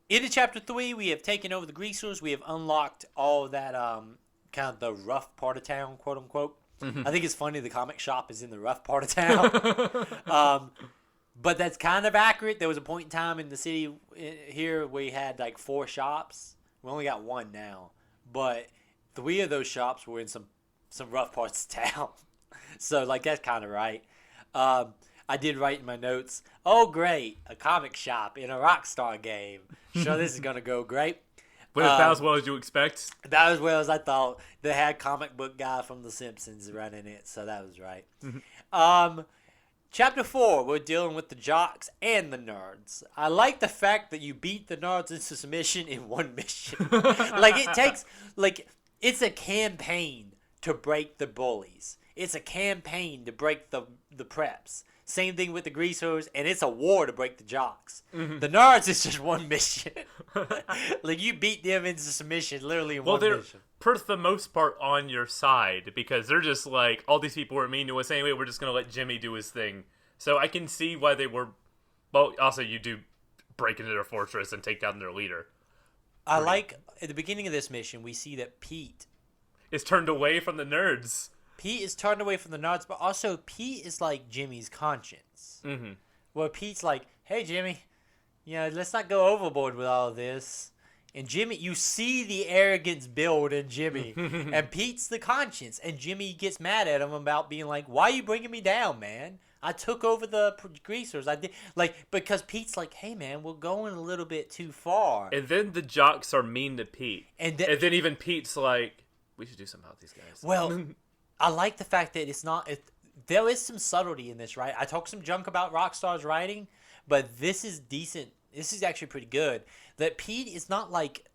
Into chapter 3, we have taken over the greasers. We have unlocked all of that kind of the rough part of town, quote unquote. Mm-hmm. I think it's funny the comic shop is in the rough part of town. But that's kind of accurate. There was a point in time in the city here where we had like 4 shops. We only got 1 now. But 3 of those shops were in some rough parts of town. So, like, that's kind of right. I did write in my notes, oh, great, a comic shop in a Rockstar game. Sure, this is going to go great. But about as well as you expect. That as well as I thought. They had comic book guy from The Simpsons running it, so that was right. Chapter 4, we're dealing with the jocks and the nerds. I like the fact that you beat the nerds into submission in 1 mission. Like, it takes, like, it's a campaign to break the bullies. It's a campaign to break the preps. Same thing with the greasers, and it's a war to break the jocks. Mm-hmm. The nerds is just 1 mission. Like, you beat them into submission literally in 1 mission. Well, they're, for the most part, on your side, because they're just like, all these people were mean to us anyway, we're just going to let Jimmy do his thing. So I can see why they were... Well, also, you do break into their fortress and take down their leader. I like, at the beginning of this mission, we see that Pete is turned away from the nerds. Pete is turned away from the nerds, but also Pete is like Jimmy's conscience. Mm-hmm. Where Pete's like, hey, Jimmy, let's not go overboard with all of this. And Jimmy, you see the arrogance build in Jimmy. And Pete's the conscience. And Jimmy gets mad at him about being like, why are you bringing me down, man? I took over the greasers. I did, like, because Pete's like, hey, man, we're going a little bit too far. And then the jocks are mean to Pete. And then even Pete's like, we should do something about these guys. Well... I like the fact that it's not... there is some subtlety in this, right? I talked some junk about Rockstar's writing, but this is decent. This is actually pretty good. That Pete is not like...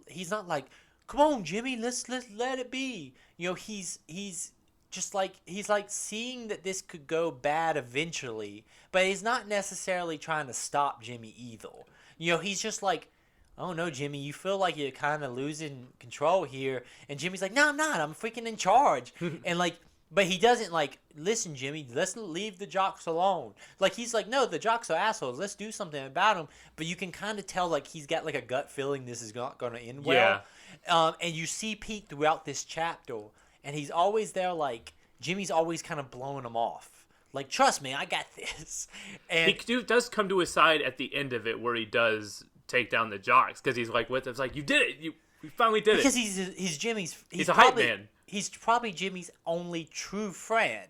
He's not like, come on, Jimmy, let's let it be. He's just like... He's like seeing that this could go bad eventually, but he's not necessarily trying to stop Jimmy either. He's just like... Oh no, Jimmy, you feel like you're kind of losing control here. And Jimmy's like, no, I'm not. I'm freaking in charge. And like, but he doesn't like, listen, Jimmy, let's leave the jocks alone. Like, he's like, no, the jocks are assholes. Let's do something about them. But you can kind of tell like he's got like a gut feeling this is not going to end well. Yeah. And you see Pete throughout this chapter, and he's always there like, Jimmy's always kind of blowing him off. Like, trust me, I got this. And he does come to his side at the end of it where he does take down the jocks because he's like with us, like, you did it, you finally did because it. Because he's Jimmy's. He's a hype man. He's probably Jimmy's only true friend,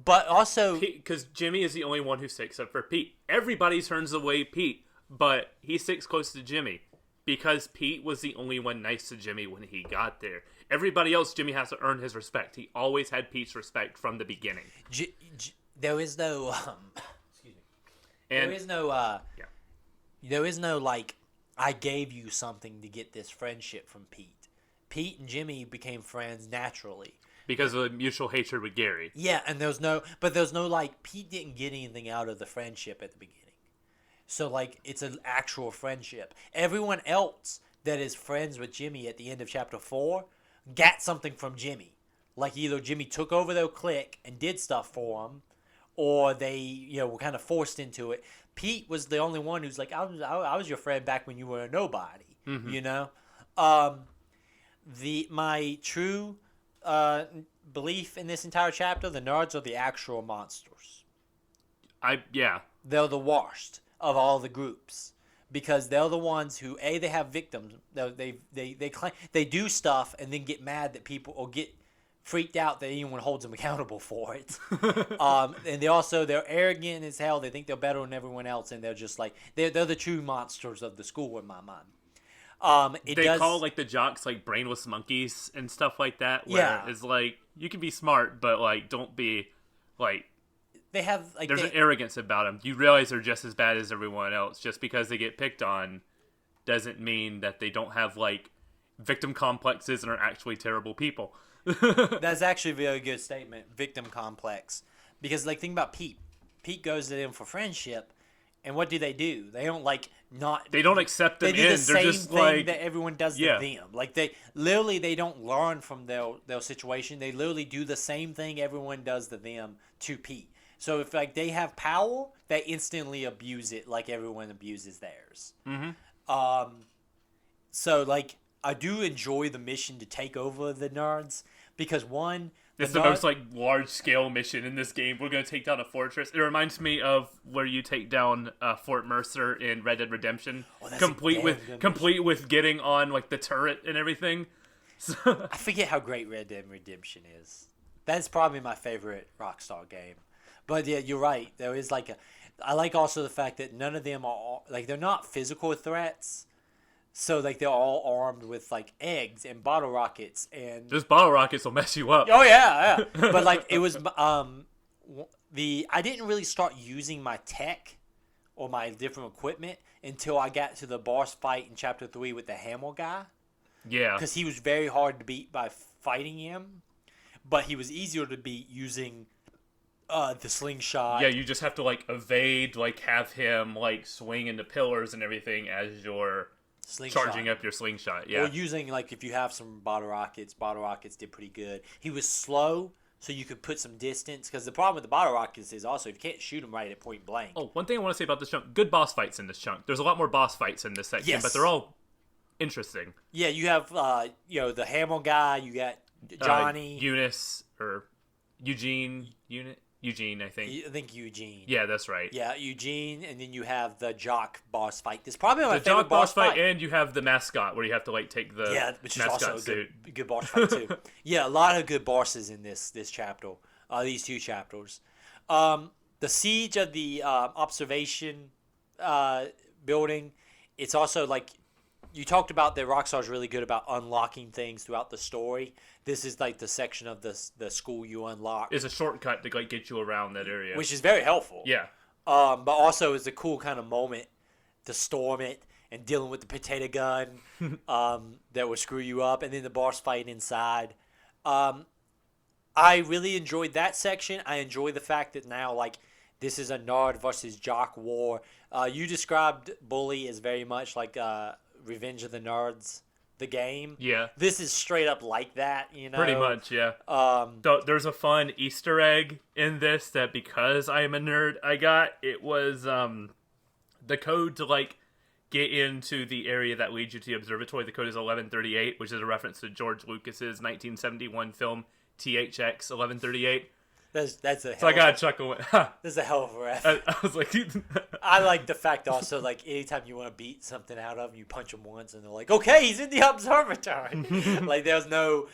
but also because Jimmy is the only one who sticks up for Pete. Everybody turns away Pete, but he sticks close to Jimmy because Pete was the only one nice to Jimmy when he got there. Everybody else, Jimmy has to earn his respect. He always had Pete's respect from the beginning. There is no excuse me. There is no like, I gave you something to get this friendship from Pete. Pete and Jimmy became friends naturally because of the mutual hatred with Gary. Yeah, and there's no like, Pete didn't get anything out of the friendship at the beginning. So like, it's an actual friendship. Everyone else that is friends with Jimmy at the end of chapter 4 got something from Jimmy. Like, either Jimmy took over their clique and did stuff for them, or they, were kind of forced into it. Pete was the only one who's like, I was your friend back when you were a nobody, My true belief in this entire chapter, the nerds are the actual monsters. Yeah. They're the worst of all the groups. because they're the ones who they have victims. They claim they do stuff and then get mad that people or get freaked out that anyone holds them accountable for it. And they're arrogant as hell. They think they're better than everyone else, and they're just like they're the true monsters of the school in my mind. They call like the jocks like brainless monkeys and stuff like that. Where it's like you can be smart, but like don't be like. They have like there's an arrogance about them. You realize they're just as bad as everyone else. Just because they get picked on doesn't mean that they don't have like victim complexes and are actually terrible people. That's actually a very good statement. Victim complex, because like think about Pete. Pete goes to them for friendship, and what do? They don't like not. They don't accept them. They do the They're same just thing like that everyone does to them. Like they don't learn from their situation. They literally do the same thing everyone does to them to Pete. So if like they have power, they instantly abuse it like everyone abuses theirs. Mm-hmm. So like I do enjoy the mission to take over the nerds because one. It's the most like large scale mission in this game. We're gonna take down a fortress. It reminds me of where you take down Fort Mercer in Red Dead Redemption, complete with getting on like the turret and everything. So, I forget how great Red Dead Redemption is. That's probably my favorite Rockstar game. But yeah, you're right. There is like I like also the fact that none of them are like they're not physical threats. So like they're all armed with like eggs and bottle rockets and those bottle rockets will mess you up. Oh yeah. But like it was I didn't really start using my tech or my different equipment until I got to the boss fight in chapter 3 with the hammer guy. Yeah. Because he was very hard to beat by fighting him, but he was easier to beat using the slingshot. Yeah, you just have to like evade, like have him like swing into pillars and everything as you're charging up your slingshot. Yeah. Or using like if you have some bottle rockets did pretty good. He was slow, so you could put some distance. Because the problem with the bottle rockets is also if you can't shoot them right at point blank. Oh, one thing I want to say about this chunk: good boss fights in this chunk. There's a lot more boss fights in this section, but they're all interesting. Yeah, you have the hammer guy. You got Johnny, Eunice or Eugene. Eugene, I think. I think Eugene. Yeah, that's right. Yeah, Eugene, and then you have the jock boss fight. This is probably my favorite jock boss fight. And you have the mascot where you have to like take the which mascot is also suit. a good boss fight too. Yeah, a lot of good bosses in this chapter. These two chapters. The siege of the observation building. It's also like you talked about that Rockstar's really good about unlocking things throughout the story. This is like the section of the school you unlock. It's a shortcut to like get you around that area, which is very helpful. Yeah. But also it's a cool kind of moment to storm it and dealing with the potato gun that would screw you up, and then the boss fight inside. I really enjoyed that section. I enjoy the fact that now like this is a nerd versus jock war. You described Bully as very much like Revenge of the Nerds, the game. Yeah. This is straight up like that, you know? Pretty much, yeah. There's a fun Easter egg in this that because I am a nerd, I got. It was the code to like get into the area that leads you to the observatory. The code is 1138, which is a reference to George Lucas's 1971 film THX 1138. So I gotta chuckle. That's a hell of a ref. I was like, I like the fact also like anytime you want to beat something out of them, you punch them once and they're like, okay, he's in the observatory. Like there was no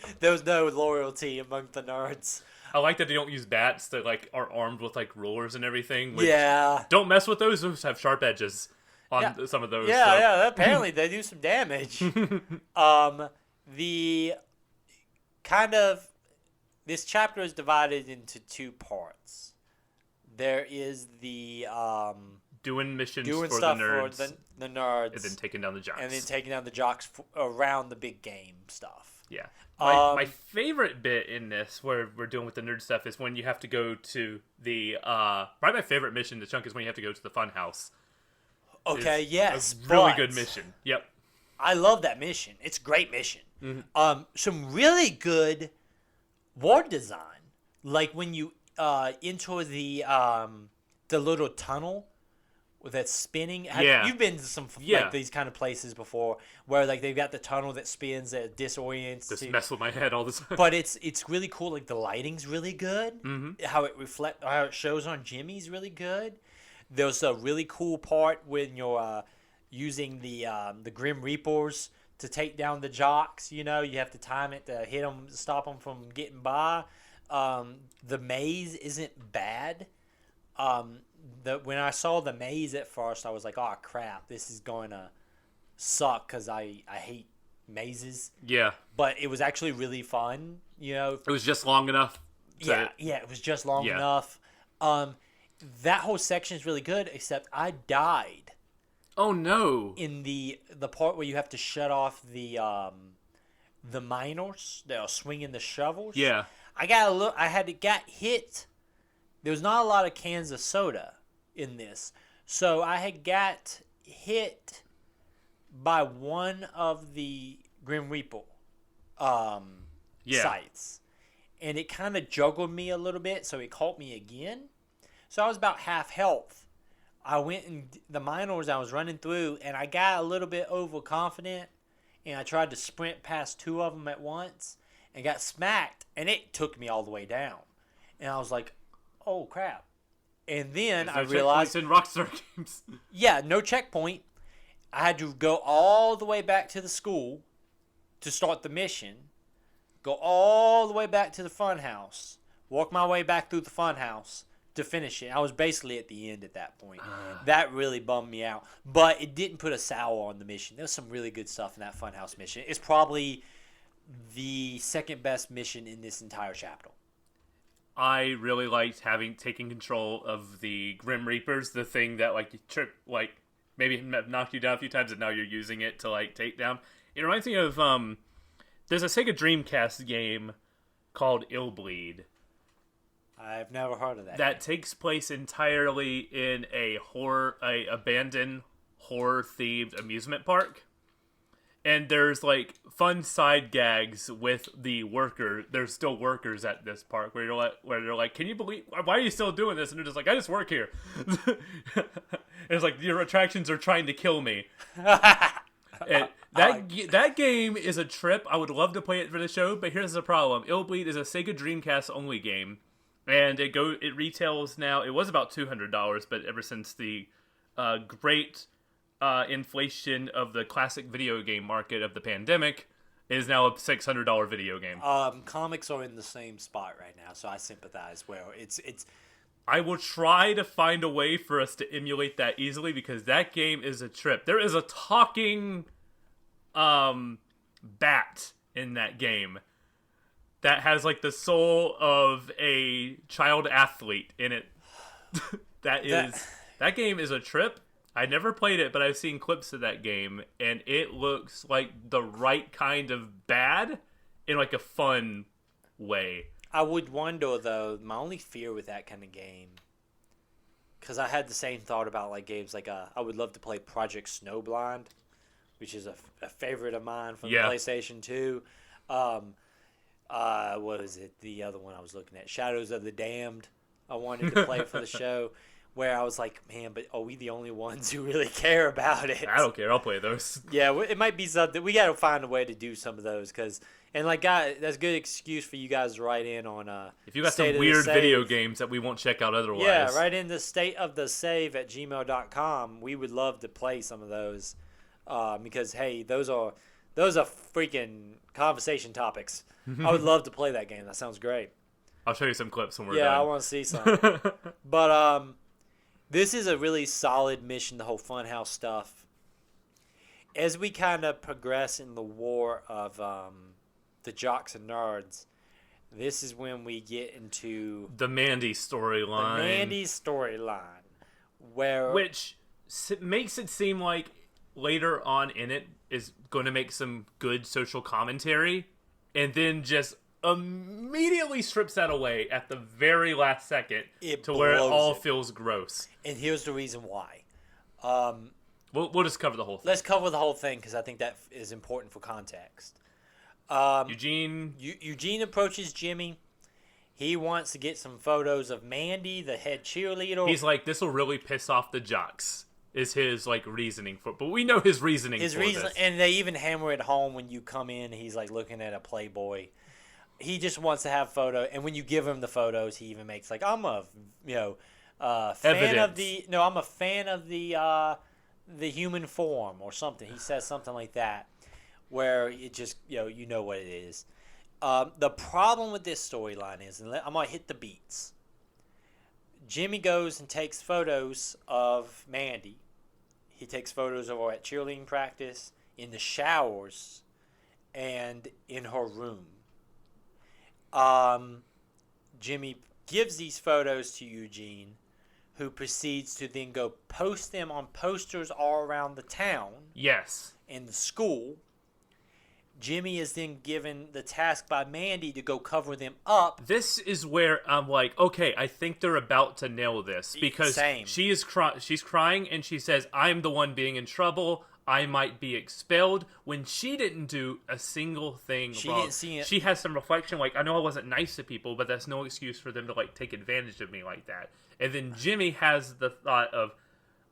loyalty among the nerds. I like that they don't use bats that like are armed with like rulers and everything. Which, yeah. Don't mess with those. Those have sharp edges on some of those. Yeah, yeah. Apparently they do some damage. The kind of this chapter is divided into two parts. There is the doing missions for the nerds, for the nerds, and then taking down the jocks, around the big game stuff. Yeah. My favorite bit in this, where we're doing with the nerd stuff, is when you have to go to the probably my favorite mission. The chunk is when you have to go to the fun house. Okay. Yes. A really good mission. Yep. I love that mission. It's a great mission. Mm-hmm. Some really good ward design, like when you enter the little tunnel that's spinning. You've been to some like these kind of places before, where like they've got the tunnel that spins that disorients. Just mess with my head all the time. But it's really cool. Like the lighting's really good. Mm-hmm. How it shows on Jimmy's really good. There's a really cool part when you're using the Grim Reapers to take down the jocks. You know, you have to time it to hit them, stop them from getting by. The maze isn't bad. When I saw the maze at first, I was like, "Oh crap, this is going to suck," because I hate mazes. Yeah. But it was actually really fun. You know, It was just long enough. yeah, it was just long enough. That whole section is really good, except I died Oh no. in the part where you have to shut off the miners that are swinging the shovels. Yeah. I got hit. There was not a lot of cans of soda in this, so I had got hit by one of the Grim Reaper sites, and it kind of juggled me a little bit, so it caught me again. So I was about half health. I went in the miners I was running through, and I got a little bit overconfident, and I tried to sprint past two of them at once, and got smacked, and it took me all the way down. And I was like, oh, crap. And then I realized... in Rockstar games. Yeah, no checkpoint. I had to go all the way back to the school to start the mission, go all the way back to the funhouse, walk my way back through the funhouse to finish it. I was basically at the end at that point. That really bummed me out. But it didn't put a sour on the mission. There was some really good stuff in that funhouse mission. It's probably the second best mission in this entire chapter. I really liked taking control of the Grim Reapers, the thing that you trip, maybe knocked you down a few times, and now you're using it to take down. It reminds me of there's a Sega Dreamcast game called Illbleed. I've never heard of that. That takes place entirely in a abandoned horror-themed amusement park. And there's fun side gags with the worker. There's still workers at this park where they're like, "Can you believe? Why are you still doing this?" And they're just like, "I just work here." It's like your attractions are trying to kill me. And that game is a trip. I would love to play it for the show, but here's the problem: Illbleed is a Sega Dreamcast only game, and it retails now. It was about $200, but ever since the great inflation of the classic video game market of the pandemic, is now a $600 video game. Comics are in the same spot right now, so I sympathize. Well, it's. I will try to find a way for us to emulate that easily, because that game is a trip. There is a talking bat in that game that has the soul of a child athlete in it. That game is a trip. I never played it, but I've seen clips of that game, and it looks like the right kind of bad in a fun way. I would wonder, though, my only fear with that kind of game, because I had the same thought about games I would love to play Project Snowblind, which is a favorite of mine from PlayStation 2. What is it? The other one I was looking at, Shadows of the Damned. I wanted to play for the show. Where I was like, man, but are we the only ones who really care about it? I don't care. I'll play those. Yeah, it might be something. We got to find a way to do some of those. Guys, that's a good excuse for you guys to write in on if you got some weird video games that we won't check out otherwise. Yeah, write in the stateofthesave@gmail.com. We would love to play some of those because, hey, those are freaking conversation topics. I would love to play that game. That sounds great. I'll show you some clips when we're done. Yeah, I want to see some. But, this is a really solid mission, the whole funhouse stuff. As we kind of progress in the war of the jocks and nerds, this is when we get into the Mandy storyline. Which makes it seem like later on in it is going to make some good social commentary, and then just immediately strips that away at the very last second where it all feels gross. And here's the reason why. We'll just cover the whole thing. Let's cover the whole thing because I think that is important for context. Eugene approaches Jimmy. He wants to get some photos of Mandy, the head cheerleader. He's like, this will really piss off the jocks, is his reasoning for it. But we know his reasoning for this. And they even hammer it home when you come in. He's looking at a Playboy. He just wants to have photo, and when you give him the photos, he even makes I'm a fan Evidence. of the I'm a fan of the the human form or something. He says something like that, where it just you know what it is. The problem with this storyline is, and I'm gonna hit the beats. Jimmy goes and takes photos of Mandy. He takes photos of her at cheerleading practice, in the showers, and in her room. Jimmy gives these photos to Eugene, who proceeds to then go post them on posters all around the town. Yes. In the school. Jimmy is then given the task by Mandy to go cover them up. This is where I'm like, okay, I think they're about to nail this, because Same. she's crying and she says, "I'm the one being in trouble. I might be expelled," when she didn't do a single thing She wrong. didn't see it. She has some reflection, like, I know I wasn't nice to people, but that's no excuse for them to, like, take advantage of me like that. And then Jimmy has the thought of,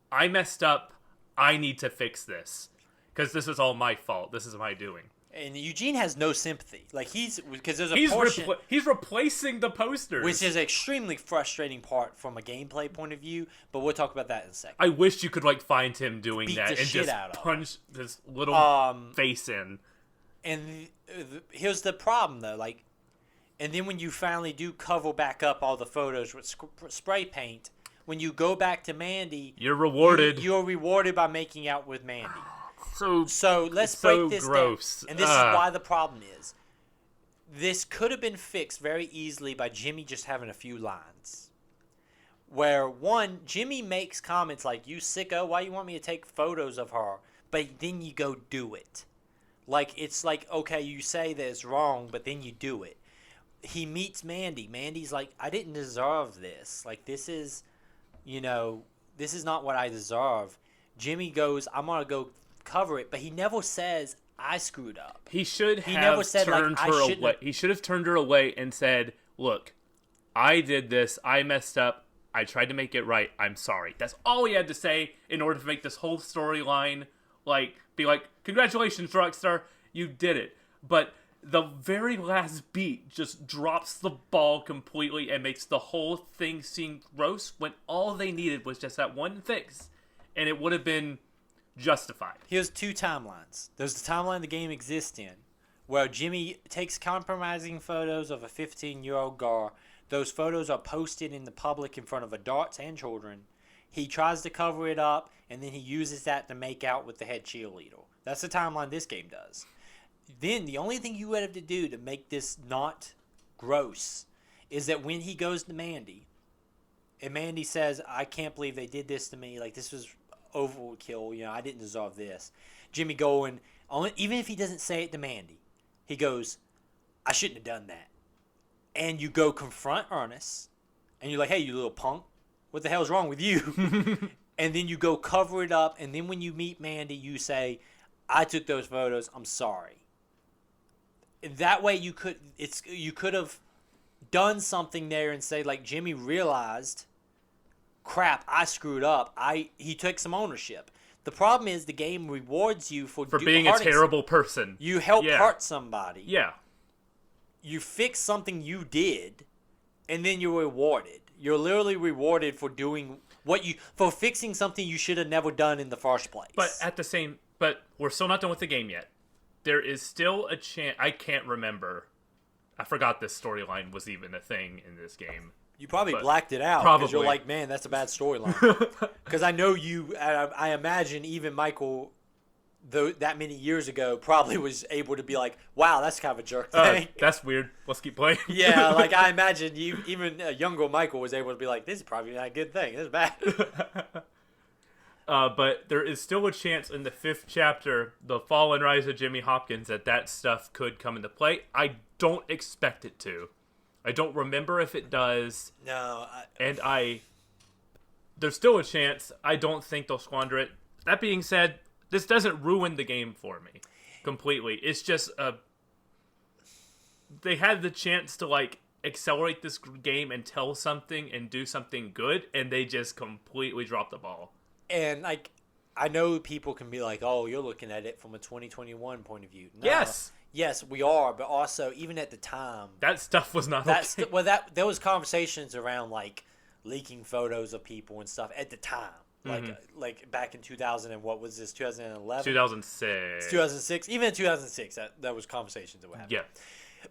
I messed up, I need to fix this, because this is all my fault. This is my doing. And Eugene has no sympathy. Like, because there's a portion... He's replacing the posters. Which is an extremely frustrating part from a gameplay point of view, but we'll talk about that in a second. I wish you could, like, find him doing Beat that the and shit just out of punch this little face in. And here's the problem, though. Like, and then when you finally do cover back up all the photos with spray paint, when you go back to Mandy... You're rewarded. You're rewarded by making out with Mandy. So let's break this gross. down. And this is why the problem is. This could have been fixed very easily by Jimmy just having a few lines. Where, one, Jimmy makes comments like, "You sicko, why you want me to take photos of her?" But then you go do it. Like, it's like, okay, you say that it's wrong, but then you do it. He meets Mandy. Mandy's like, "I didn't deserve this. Like, this is, this is not what I deserve." Jimmy goes, "I'm going to go cover it," but he never says, "I screwed up." He should have never said, turned like, her I shouldn't away. He should have turned her away and said, "Look, I did this. I messed up. I tried to make it right. I'm sorry." That's all he had to say in order to make this whole storyline, be like, "Congratulations, Rockstar, you did it." But the very last beat just drops the ball completely and makes the whole thing seem gross, when all they needed was just that one fix, and it would have been justified. Here's two timelines. There's the timeline the game exists in, where Jimmy takes compromising photos of a 15-year-old girl. Those photos are posted in the public in front of adults and children. He tries to cover it up, and then he uses that to make out with the head cheerleader. That's the timeline this game does. Then the only thing you would have to do to make this not gross is that when he goes to Mandy, and Mandy says, "I can't believe they did this to me. Like, this was overkill. I didn't deserve this." Jimmy going, even if he doesn't say it to Mandy, he goes, "I shouldn't have done that." And you go confront Ernest, and you're like, "Hey, you little punk, what the hell's wrong with you?" And then you go cover it up, and then when you meet Mandy, you say, "I took those photos. I'm sorry." That way you could have done something there and say, like, Jimmy realized, crap, I screwed up. He took some ownership. The problem is the game rewards you for being a terrible person. You help hurt somebody. Yeah. You fix something you did, and then you're rewarded. You're literally rewarded for doing for fixing something you should have never done in the first place. But we're still not done with the game yet. There is still a chance. I can't remember. I forgot this storyline was even a thing in this game. You probably blacked it out because you're Probably. like, "Man, that's a bad storyline." Because I know you. I imagine even Michael, that many years ago, probably was able to be like, "Wow, that's kind of a jerk thing." That's weird. Let's keep playing. Yeah, like I imagine even younger Michael was able to be like, "This is probably not a good thing. This is bad." But there is still a chance in the 5th chapter, The Fall and Rise of Jimmy Hopkins, that stuff could come into play. I don't expect it to. I don't remember if it does. No. There's still a chance. I don't think they'll squander it. That being said, this doesn't ruin the game for me completely. It's just they had the chance to, like, accelerate this game and tell something and do something good, and they just completely dropped the ball. And, like, I know people can be like, "Oh, you're looking at it from a 2021 point of view." No. Yes, we are, but also even at the time, that stuff was not okay. There was conversations around, like, leaking photos of people and stuff at the time. Like back in 2000 and what was this, 2011? 2006. 2006. Even in 2006, that was conversations that were happening. Yeah.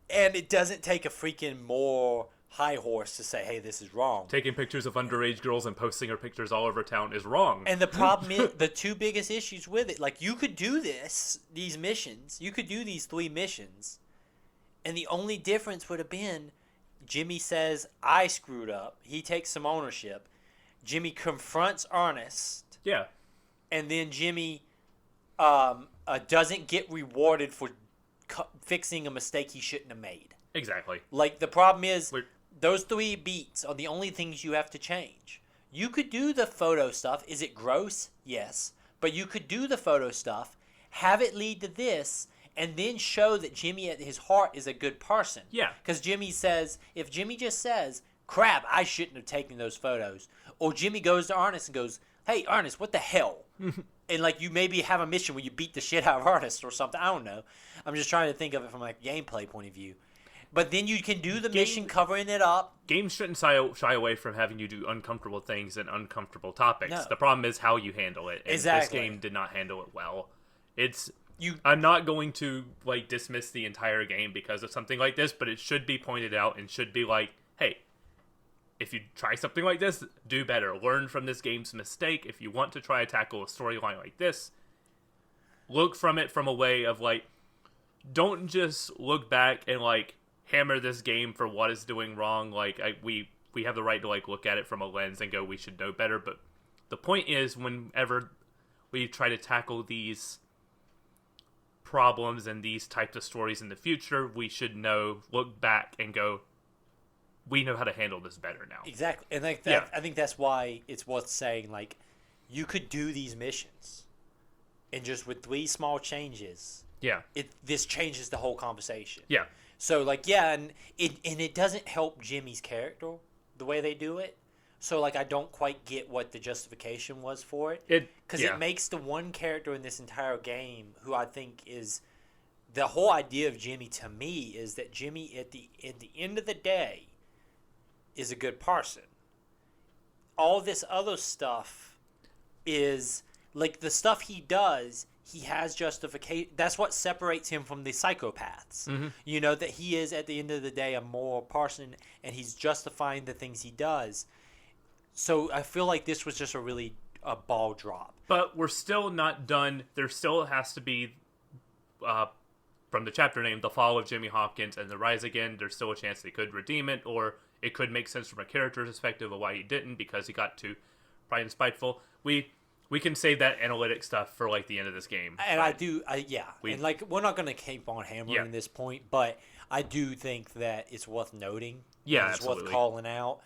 And it doesn't take a freaking more high horse to say, hey, this is wrong. Taking pictures of underage girls and posting her pictures all over town is wrong. And the problem is, the two biggest issues with it, like, you could do these missions, you could do these 3 missions, and the only difference would have been Jimmy says, I screwed up. He takes some ownership. Jimmy confronts Ernest. Yeah. And then Jimmy doesn't get rewarded for fixing a mistake he shouldn't have made. Exactly. Like, the problem is, those 3 beats are the only things you have to change. You could do the photo stuff. Is it gross? Yes. But you could do the photo stuff, have it lead to this, and then show that Jimmy at his heart is a good person. Yeah. Because if Jimmy just says, crap, I shouldn't have taken those photos, or Jimmy goes to Ernest and goes, hey, Ernest, what the hell? And, like, you maybe have a mission where you beat the shit out of Ernest or something. I don't know. I'm just trying to think of it from a gameplay point of view. But then you can do the mission covering it up. Games shouldn't shy away from having you do uncomfortable things and uncomfortable topics. No. The problem is how you handle it. And Exactly. This game did not handle it well. I'm not going to, like, dismiss the entire game because of something like this, but it should be pointed out and should be like, hey, if you try something like this, do better. Learn from this game's mistake. If you want to try to tackle a storyline like this, look from it from a way of, like, don't just look back and, like, hammer this game for what it's doing wrong. Like, we have the right to, like, look at it from a lens and go, we should know better. But the point is, whenever we try to tackle these problems and these types of stories in the future, we should look back and go, we know how to handle this better now. Exactly. And I think that's why it's worth saying, like, you could do these missions, and just with 3 small changes, this changes the whole conversation. Yeah. So, like, and it doesn't help Jimmy's character the way they do it. So, like, I don't quite get what the justification was for it. Because it makes the one character in this entire game who I think is the whole idea of Jimmy, to me, is that Jimmy at the end of the day is a good person. All this other stuff is, like, the stuff he does, he has justification. That's what separates him from the psychopaths. Mm-hmm. You know, that he is, at the end of the day, a moral person, and he's justifying the things he does. So I feel like this was just a ball drop. But we're still not done. There still has to be, from the chapter name, the fall of Jimmy Hopkins and the rise again. There's still a chance they could redeem it, or it could make sense from a character perspective of why he didn't, because he got too pride and spiteful. We can save that analytic stuff for, like, the end of this game. And and, like, we're not going to keep on hammering this point, but I do think that it's worth noting. Yeah, it's worth calling out.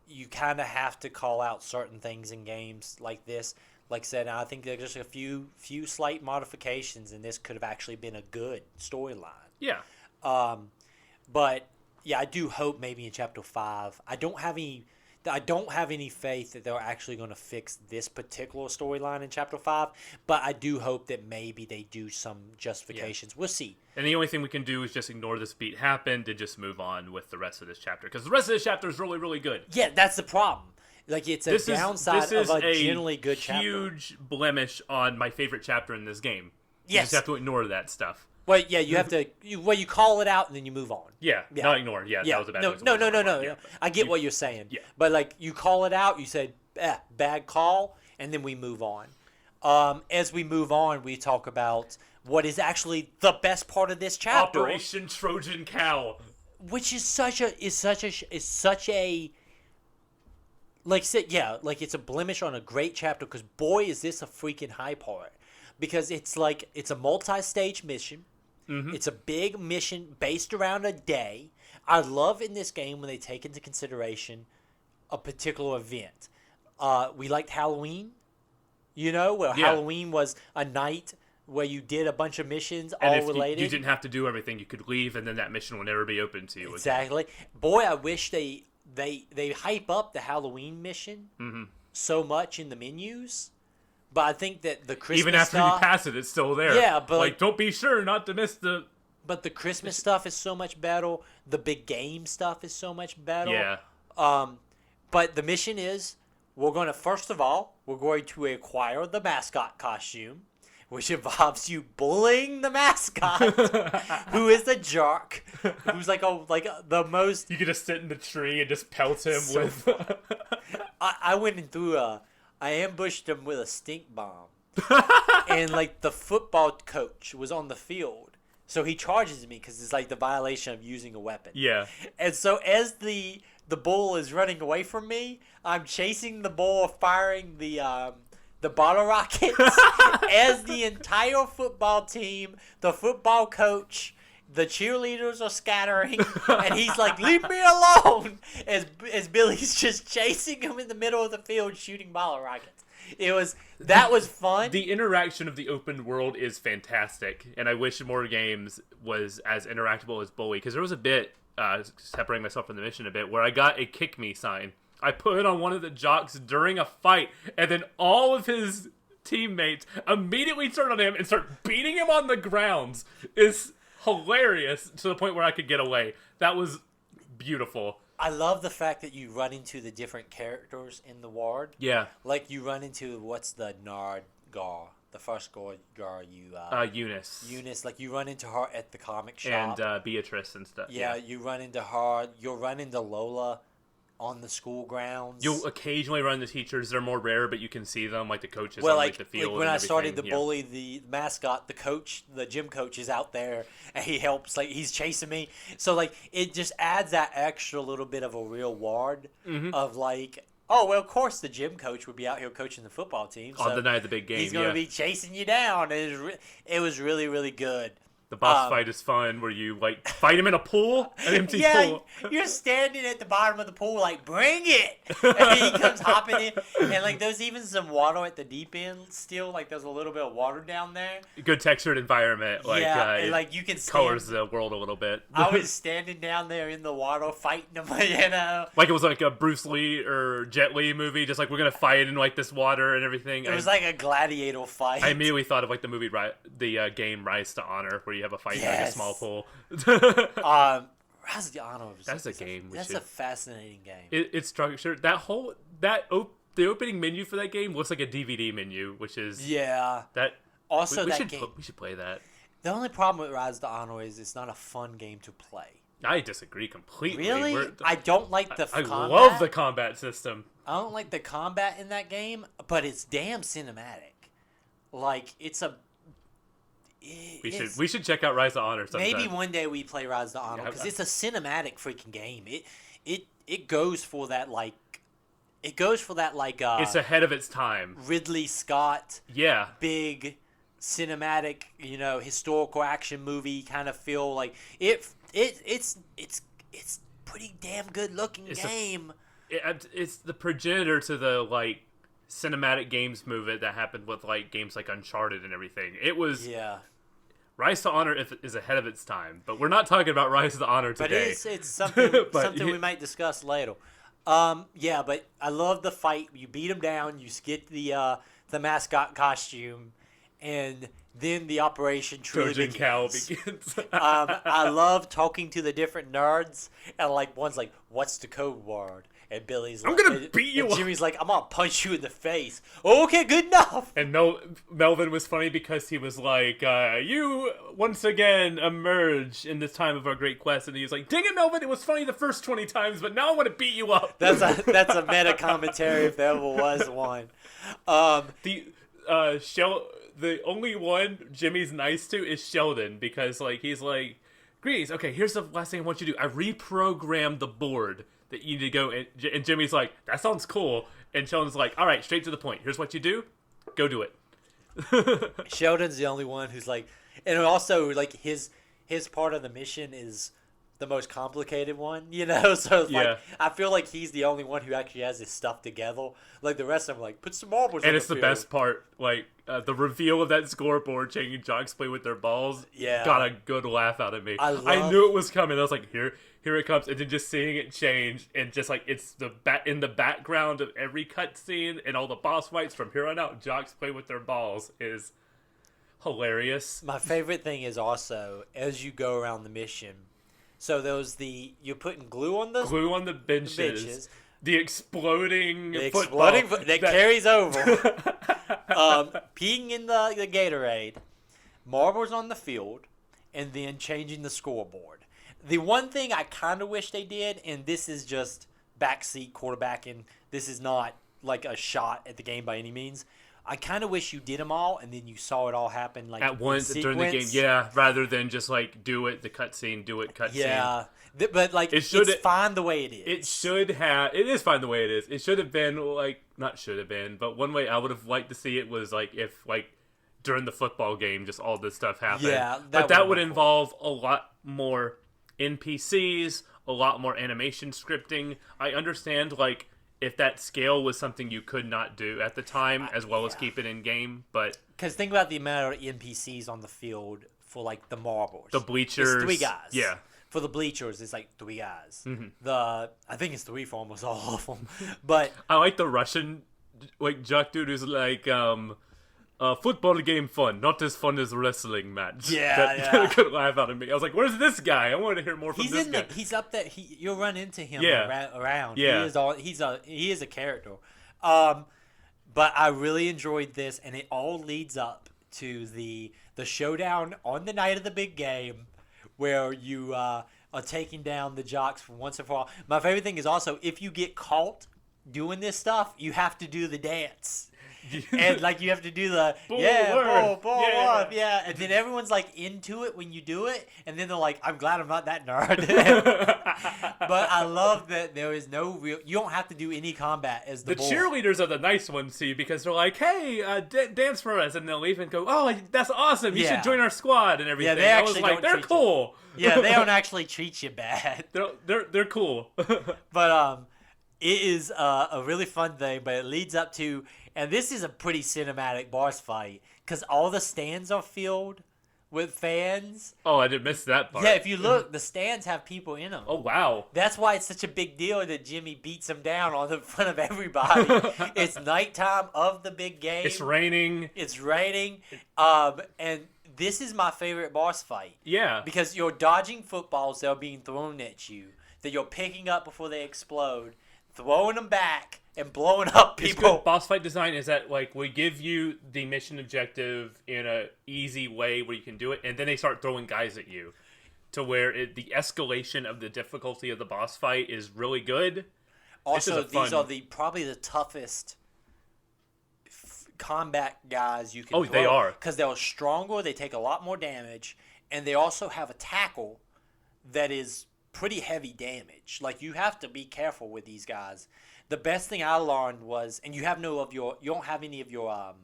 You kind of have to call out certain things in games like this. Like I said, I think there's just a few slight modifications, and this could have actually been a good storyline. Yeah. But yeah, I do hope maybe in Chapter 5. I don't have any faith that they're actually going to fix this particular storyline in Chapter 5, but I do hope that maybe they do some justifications. Yeah. We'll see. And the only thing we can do is just ignore this beat happened and just move on with the rest of this chapter, because the rest of this chapter is really, really good. Yeah, that's the problem. Like, it's a downside of a generally good chapter. Huge blemish on my favorite chapter in this game. Yes. You just have to ignore that stuff. Well, yeah, you have to. You call it out and then you move on. Yeah, not ignore. Yeah, that was a bad No. Yeah, I get what you're saying. Yeah. But, like, you call it out, you say, bad call, and then we move on. As we move on, we talk about what is actually the best part of this chapter. Operation Trojan Cow. Which is such a like I said, yeah, like, it's a blemish on a great chapter, because boy is this a freaking high part. Because it's like, it's a multi-stage mission. Mm-hmm. It's a big mission based around a day. I love in this game when they take into consideration a particular event. We liked Halloween, where Halloween was a night where you did a bunch of missions, and all related. You didn't have to do everything. You could leave, and then that mission will never be open to you. Exactly. Again. Boy, I wish they hype up the Halloween mission so much in the menus. But I think that the Christmas even after stuff, you pass it, it's still there. Yeah, but like, don't be sure not to miss the. But the Christmas stuff is so much better. The big game stuff is so much better. Yeah. But the mission is we're going to acquire the mascot costume, which involves you bullying the mascot, who is a jerk, who's the most. You could just sit in the tree and just pelt him with. I went and I ambushed him with a stink bomb, and the football coach was on the field, so he charges me because it's the violation of using a weapon. Yeah. And so as the bull is running away from me, I'm chasing the bull, firing the bottle rockets as the entire football team, the football coach, the cheerleaders are scattering, and he's like, "Leave me alone!" As Billy's just chasing him in the middle of the field, shooting bottle rockets. That was fun. The interaction of the open world is fantastic, and I wish more games was as interactable as Bully, because there was a bit, separating myself from the mission a bit, where I got a kick me sign. I put it on one of the jocks during a fight, and then all of his teammates immediately turned on him and start beating him on the grounds. It's hilarious to the point where I could get away. That was beautiful. I love the fact that you run into the different characters in the ward. Yeah. You run into, what's the Nard Gar? The first Gar you... Eunice. Eunice, you run into her at the comic shop. And Beatrice and stuff. Yeah, you run into her. You'll run into Lola on the school grounds. You'll occasionally run into teachers. They're more rare, but you can see them, the coaches on the field. When I started to bully the mascot, the gym coach is out there, and he helps. He's chasing me. So it just adds that extra little bit of a real ward of oh, well, of course the gym coach would be out here coaching the football team. So on the night of the big game, he's going to be chasing you down. It was really, really good. The boss fight is fun, where you fight him in a pool, an empty pool. You're standing at the bottom of the pool, bring it, and he comes hopping in, and there's even some water at the deep end still. There's a little bit of water down there. Good textured environment. And you can colors the world a little bit. I was standing down there in the water fighting him, Like it was a Bruce Lee or Jet Li movie, just we're gonna fight in this water and everything. It was like a gladiator fight. I immediately thought of the movie, the game Rise to Honor, where you have a fight in a small pool. Rise to Honor. That's a game. That's a fascinating game. It's structured. The opening menu for that game looks like a DVD menu, which is that. Also, we should play that. The only problem with Rise to Honor is it's not a fun game to play. I disagree completely. Really? I don't like the combat. I love the combat system. I don't like the combat in that game, but it's damn cinematic. It's a... We should check out Rise to Honor sometime. Maybe one day we play Rise to Honor, because it's a cinematic freaking game. It goes for that, it's ahead of its time. Ridley Scott. Yeah. Big cinematic, historical action movie kind of feel. It's pretty damn good looking game. It's the progenitor to the cinematic games movement that happened with games like Uncharted and everything. It was Rise to Honor is ahead of its time, but we're not talking about Rise to Honor today. But it's something we might discuss later. But I love the fight. You beat him down. You get the mascot costume, and then the operation truly begins. Cow begins. I love talking to the different nerds, and one's like, "What's the code word?" And Billy's I'm gonna beat you up. Jimmy's like, "I'm gonna punch you in the face." Okay, good enough. And Melvin was funny because he was like, "You once again emerge in this time of our great quest," and he's like, "Dang it, Melvin! It was funny the first 20 times, but now I want to beat you up." That's a meta commentary if there ever was one. The only one Jimmy's nice to is Sheldon, because he's like, "Grease, okay, here's the last thing I want you to do. I reprogrammed the board that you need to go," and Jimmy's like, "That sounds cool," and Sheldon's like, "All right, straight to the point. Here's what you do. Go do it." Sheldon's the only one who's and also his part of the mission is the most complicated one, so it's I feel like he's the only one who actually has his stuff together. The rest of them put some marbles and on it's the best part, the reveal of that scoreboard changing jocks play with their balls got a good laugh out of me. I knew it was coming. I was like, here it comes, and then just seeing it change, and just it's in the background of every cutscene and all the boss fights from here on out, jocks play with their balls is hilarious. My favorite thing is also, as you go around the mission, So those you're putting glue on the benches. The exploding that carries over. Peeing in the Gatorade, marbles on the field, and then changing the scoreboard. The one thing I kind of wish they did, and this is just backseat quarterbacking, this is not like a shot at the game by any means. I kind of wish you did them all, and then you saw it all happen like at once during the game. Yeah, rather than just like do it, the cutscene, cutscene. Yeah, but like it's fine the way it is. It is fine the way it is. It should have been not should have been, but one way I would have liked to see it was like if during the football game, just all this stuff happened. Yeah, but that would involve a lot more NPCs, a lot more animation scripting. I understand if that scale was something you could not do at the time, as well as keep it in game, but because think about the amount of NPCs on the field for the marbles, the bleachers, it's 3 guys. Yeah, for the bleachers, it's 3 guys. Mm-hmm. I think it's 3 for almost all of them. But I like the Russian jock dude who's football game fun, not as fun as wrestling match. Yeah, that could laugh out at me. I was like, "Where's this guy? I want to hear more from this guy." He's up there. You'll run into him around. Yeah, he is a character. But I really enjoyed this, and it all leads up to the showdown on the night of the big game, where you are taking down the jocks for once and for all. My favorite thing is also if you get caught doing this stuff, you have to do the dance. And you have to do the bull, and then everyone's into it when you do it, and then they're like, I'm glad I'm not that nerd. But I love that there is no real, you don't have to do any combat as the bull. Cheerleaders are the nice ones too, because they're like, hey, dance for us, and they'll leave and go, oh, that's awesome, you should join our squad and everything. Yeah, they actually they're cool. Yeah, they don't actually treat you bad. They're cool. But it is a really fun thing, but it leads up to, and this is a pretty cinematic boss fight, because all the stands are filled with fans. Oh, I did miss that part. Yeah, if you look, the stands have people in them. Oh, wow. That's why it's such a big deal that Jimmy beats him down on the front of everybody. It's nighttime of the big game. It's raining. And this is my favorite boss fight. Yeah. Because you're dodging footballs that are being thrown at you, that you're picking up before they explode, throwing them back, and blowing up people. It's good boss fight design is that we give you the mission objective in a easy way where you can do it, and then they start throwing guys at you, to where the escalation of the difficulty of the boss fight is really good. Also, these are probably the toughest combat guys you can. Oh, they are, because they're stronger. They take a lot more damage, and they also have a tackle that is pretty heavy damage. You have to be careful with these guys. The best thing I learned was, and you don't have any of your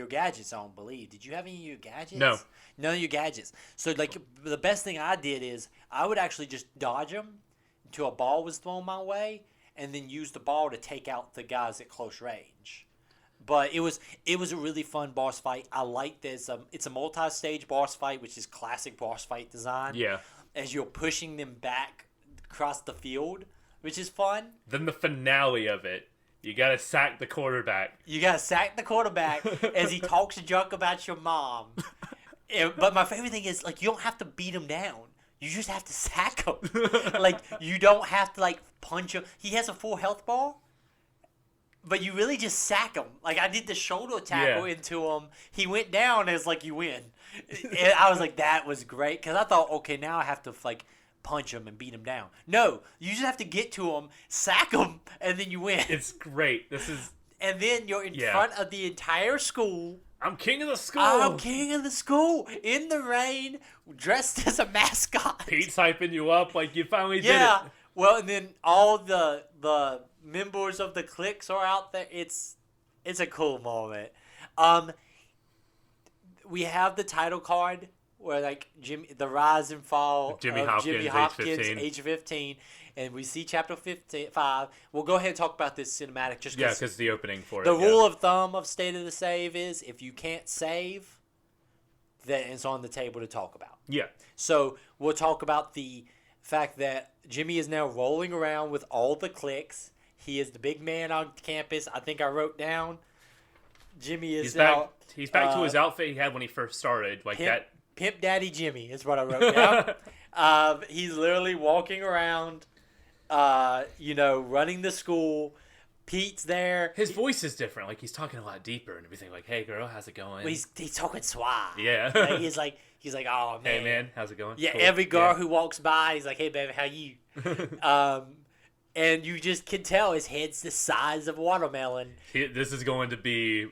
gadgets, I don't believe. Did you have any of your gadgets? No. None of your gadgets. So the best thing I did is I would actually just dodge them until a ball was thrown my way, and then use the ball to take out the guys at close range. But it was a really fun boss fight. I like this. It's a multi-stage boss fight, which is classic boss fight design. Yeah. As you're pushing them back across the field, which is fun. Then the finale of it, you gotta sack the quarterback. As he talks junk about your mom. But my favorite thing is, you don't have to beat him down. You just have to sack him. You don't have to, punch him. He has a full health bar, but you really just sack him. I did the shoulder tackle into him. He went down as, you win. And I was like, that was great. Because I thought, okay, now I have to, punch him and beat him down. No, you just have to get to him, sack him, and then you win. It's great. And then you're in front of the entire school. I'm king of the school. In the rain, dressed as a mascot. Pete's hyping you up you finally did it. Yeah. Well, and then all the members of the cliques are out there. It's a cool moment. We have the title card where the rise and fall of Jimmy Hopkins, age 15, and we see chapter 5. We'll go ahead and talk about this cinematic just because the opening for the rule of thumb of State of the Save is if you can't save, then it's on the table to talk about. Yeah. So we'll talk about the fact that Jimmy is now rolling around with all the cliques. He is the big man on campus. I think I wrote down Jimmy is He's back to his outfit he had when he first started, that. Pimp Daddy Jimmy is what I wrote down. He's literally walking around, running the school. Pete's there. His voice is different. Like, he's talking a lot deeper and everything. Like, hey, girl, how's it going? Well, he's talking suave. Yeah. Like, he's like, oh, man. Hey, man, how's it going? Yeah, Cool. every girl who walks by, he's like, hey, baby, how you? And you just can tell his head's the size of a watermelon. This is going to be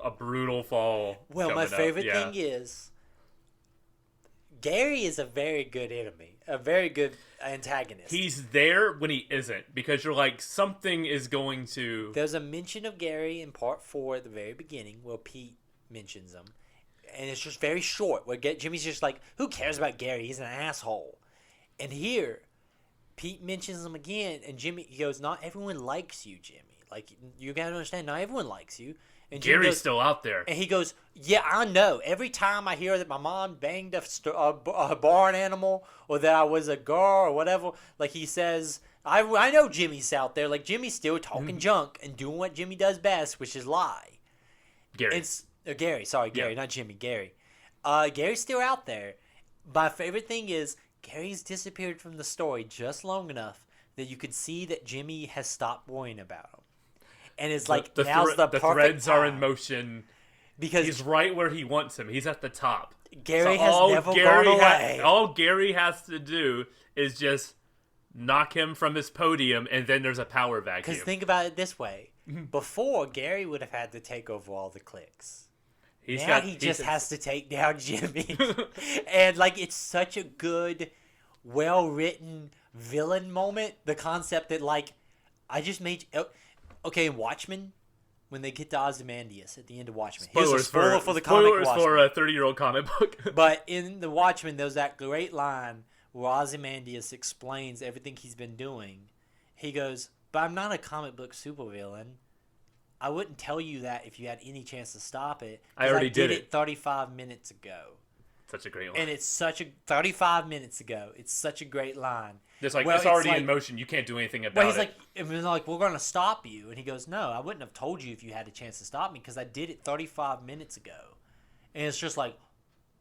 a brutal fall. Well, my favorite thing is Gary is a very good enemy, a very good antagonist. He's there when he isn't, because you're like, something is going to... There's a mention of Gary in part 4 at the very beginning where Pete mentions him. And it's just very short, where Jimmy's just like, who cares about Gary? He's an asshole. And here, Pete mentions him again, and he goes, not everyone likes you, Jimmy. Like, you gotta understand, not everyone likes you. And Jimmy Gary's goes, still out there. And he goes, yeah, I know. Every time I hear that my mom banged a barn animal, or that I was a girl, or whatever, like he says, I know Jimmy's out there. Like, Jimmy's still talking junk and doing what Jimmy does best, which is lie. Gary. Gary, not Jimmy, Gary. Gary's still out there. My favorite thing is Gary's disappeared from the story just long enough that you could see that Jimmy has stopped worrying about him. And it's like, now's the perfect threads time. are in motion. Because he's right where he wants him. He's at the top. Gary has never gone away. All Gary has to do is just knock him from his podium, and then there's a power vacuum. Because think about it this way. Before, Gary would have had to take over all the cliques. He just has to take down Jimmy. And, like, it's such a good, well-written villain moment. The concept that, like, I just made... Okay, in Watchmen, when they get to Ozymandias at the end of Watchmen. Spoilers for the comic spoilers Watchmen. for a 30-year-old comic book. But in the Watchmen, there's that great line where Ozymandias explains everything he's been doing. He goes, but I'm not a comic book supervillain. I wouldn't tell you that if you had any chance to stop it. I already did it 35 minutes ago. Such a great line. And it's 35 minutes ago. It's such a great line. It's like, it's already in motion. You can't do anything about it. It was like, we're going to stop you. And he goes, no, I wouldn't have told you if you had a chance to stop me because I did it 35 minutes ago. And it's just like,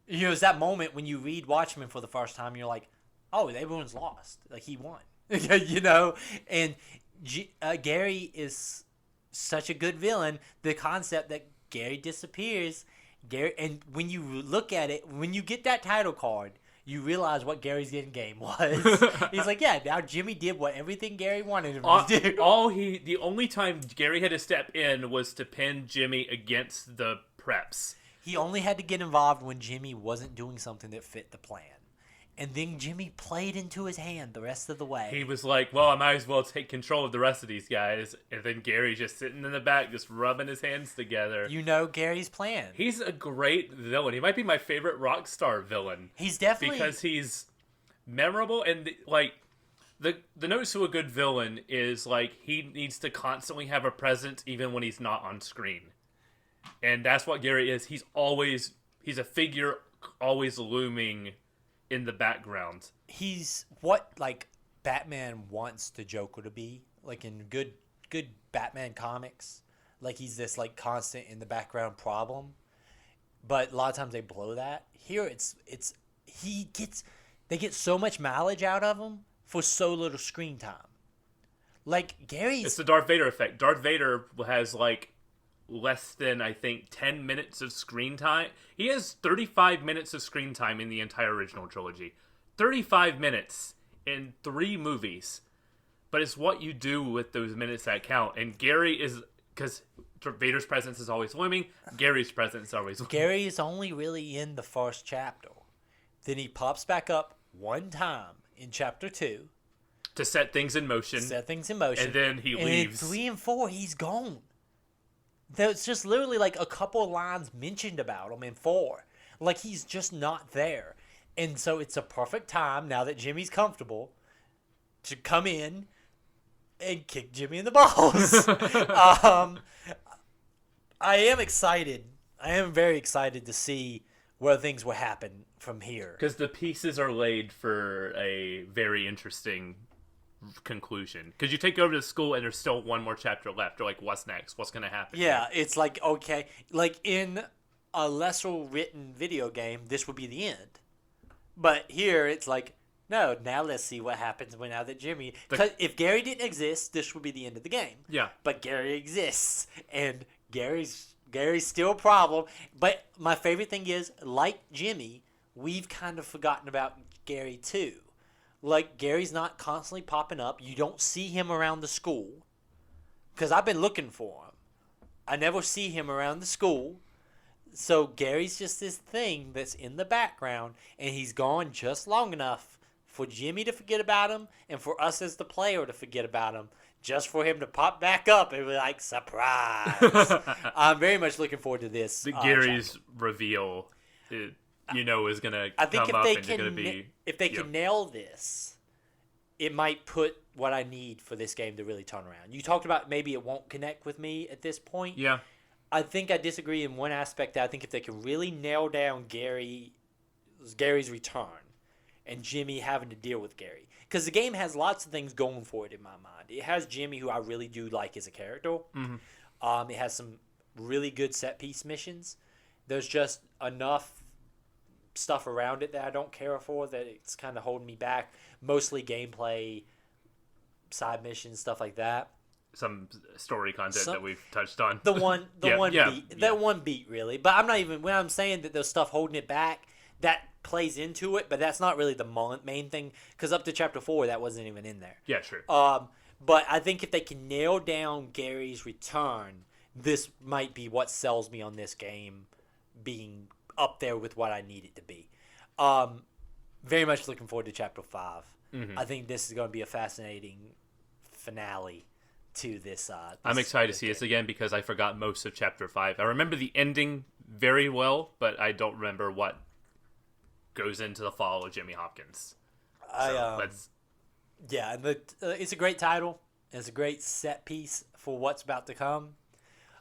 it's that moment when you read Watchmen for the first time, you're like, oh, everyone's lost. Like, he won. And Gary is such a good villain. The concept that Gary disappears, and when you look at it, when you get that title card, you realize what Gary's end game was. He's like, yeah, now Jimmy did what everything Gary wanted him to do. The only time Gary had to step in was to pin Jimmy against the preps. He only had to get involved when Jimmy wasn't doing something that fit the plan. And then Jimmy played into his hand the rest of the way. He was like, well, I might as well take control of the rest of these guys. And then Gary's just sitting in the back, just rubbing his hands together. You know Gary's plan. He's a great villain. He might be my favorite Rockstar villain. He's definitely... Because he's memorable, and, like, the notes to a good villain is, like, he needs to constantly have a presence even when he's not on screen. And that's what Gary is. He's a figure always looming in the background. He's what, like, Batman wants the Joker to be, like in good Batman comics. Like, he's this, like, constant in the background problem. But a lot of times they blow that. Here they get so much mileage out of him for so little screen time. Like, It's the Darth Vader effect. Darth Vader has, like, less than, I think, 10 minutes of screen time. He has 35 minutes of screen time in the entire original trilogy. 35 minutes in 3 movies. But it's what you do with those minutes that count. And Gary is... Because Vader's presence is always looming, Gary's presence is always looming. Gary is only really in the first chapter. Then he pops back up one time in chapter 2. To set things in motion. And then he leaves. In 3 and 4, he's gone. There's just literally like a couple of lines mentioned about him in 4. Like, he's just not there. And so it's a perfect time, now that Jimmy's comfortable, to come in and kick Jimmy in the balls. I am excited. I am very excited to see where things will happen from here. Because the pieces are laid for a very interesting conclusion. Because you take over to school and there's still one more chapter left. You're like, what's next? What's going to happen? Yeah, it's like, okay. Like, in a lesser written video game, this would be the end. But here, it's like, No, now let's see what happens now that Jimmy. Because if Gary didn't exist, this would be the end of the game. Yeah. But Gary exists, and Gary's still a problem. But my favorite thing is, like Jimmy, we've kind of forgotten about Gary too. Like, Gary's not constantly popping up. You don't see him around the school. Because I've been looking for him. I never see him around the school. So Gary's just this thing that's in the background, and he's gone just long enough for Jimmy to forget about him and for us as the player to forget about him, just for him to pop back up and be like, surprise. I'm very much looking forward to this. Gary's reveal, is going to come up and it's going to be... If they can nail this, it might put what I need for this game to really turn around. You talked about maybe it won't connect with me at this point. Yeah. I think I disagree in one aspect. I think if they can really nail down Gary's return and Jimmy having to deal with Gary. Because the game has lots of things going for it in my mind. It has Jimmy, who I really do like as a character. Mm-hmm. It has some really good set-piece missions. There's just enough stuff around it that I don't care for that it's kind of holding me back. Mostly gameplay, side missions, stuff like that. Some story content that we've touched on. One beat really. But I'm not even, when I'm saying that there's stuff holding it back, that plays into it, but that's not really the main thing, because up to chapter 4 that wasn't even in there. Yeah, true. But I think if they can nail down Gary's return, this might be what sells me on this game being up there with what I need it to be. Very much looking forward to chapter 5. Mm-hmm. I think this is going to be a fascinating finale to this. I'm excited to see this again because I forgot most of chapter 5. I remember the ending very well, but I don't remember what goes into the fall of Jimmy Hopkins. Yeah, it's a great title. It's a great set piece for what's about to come.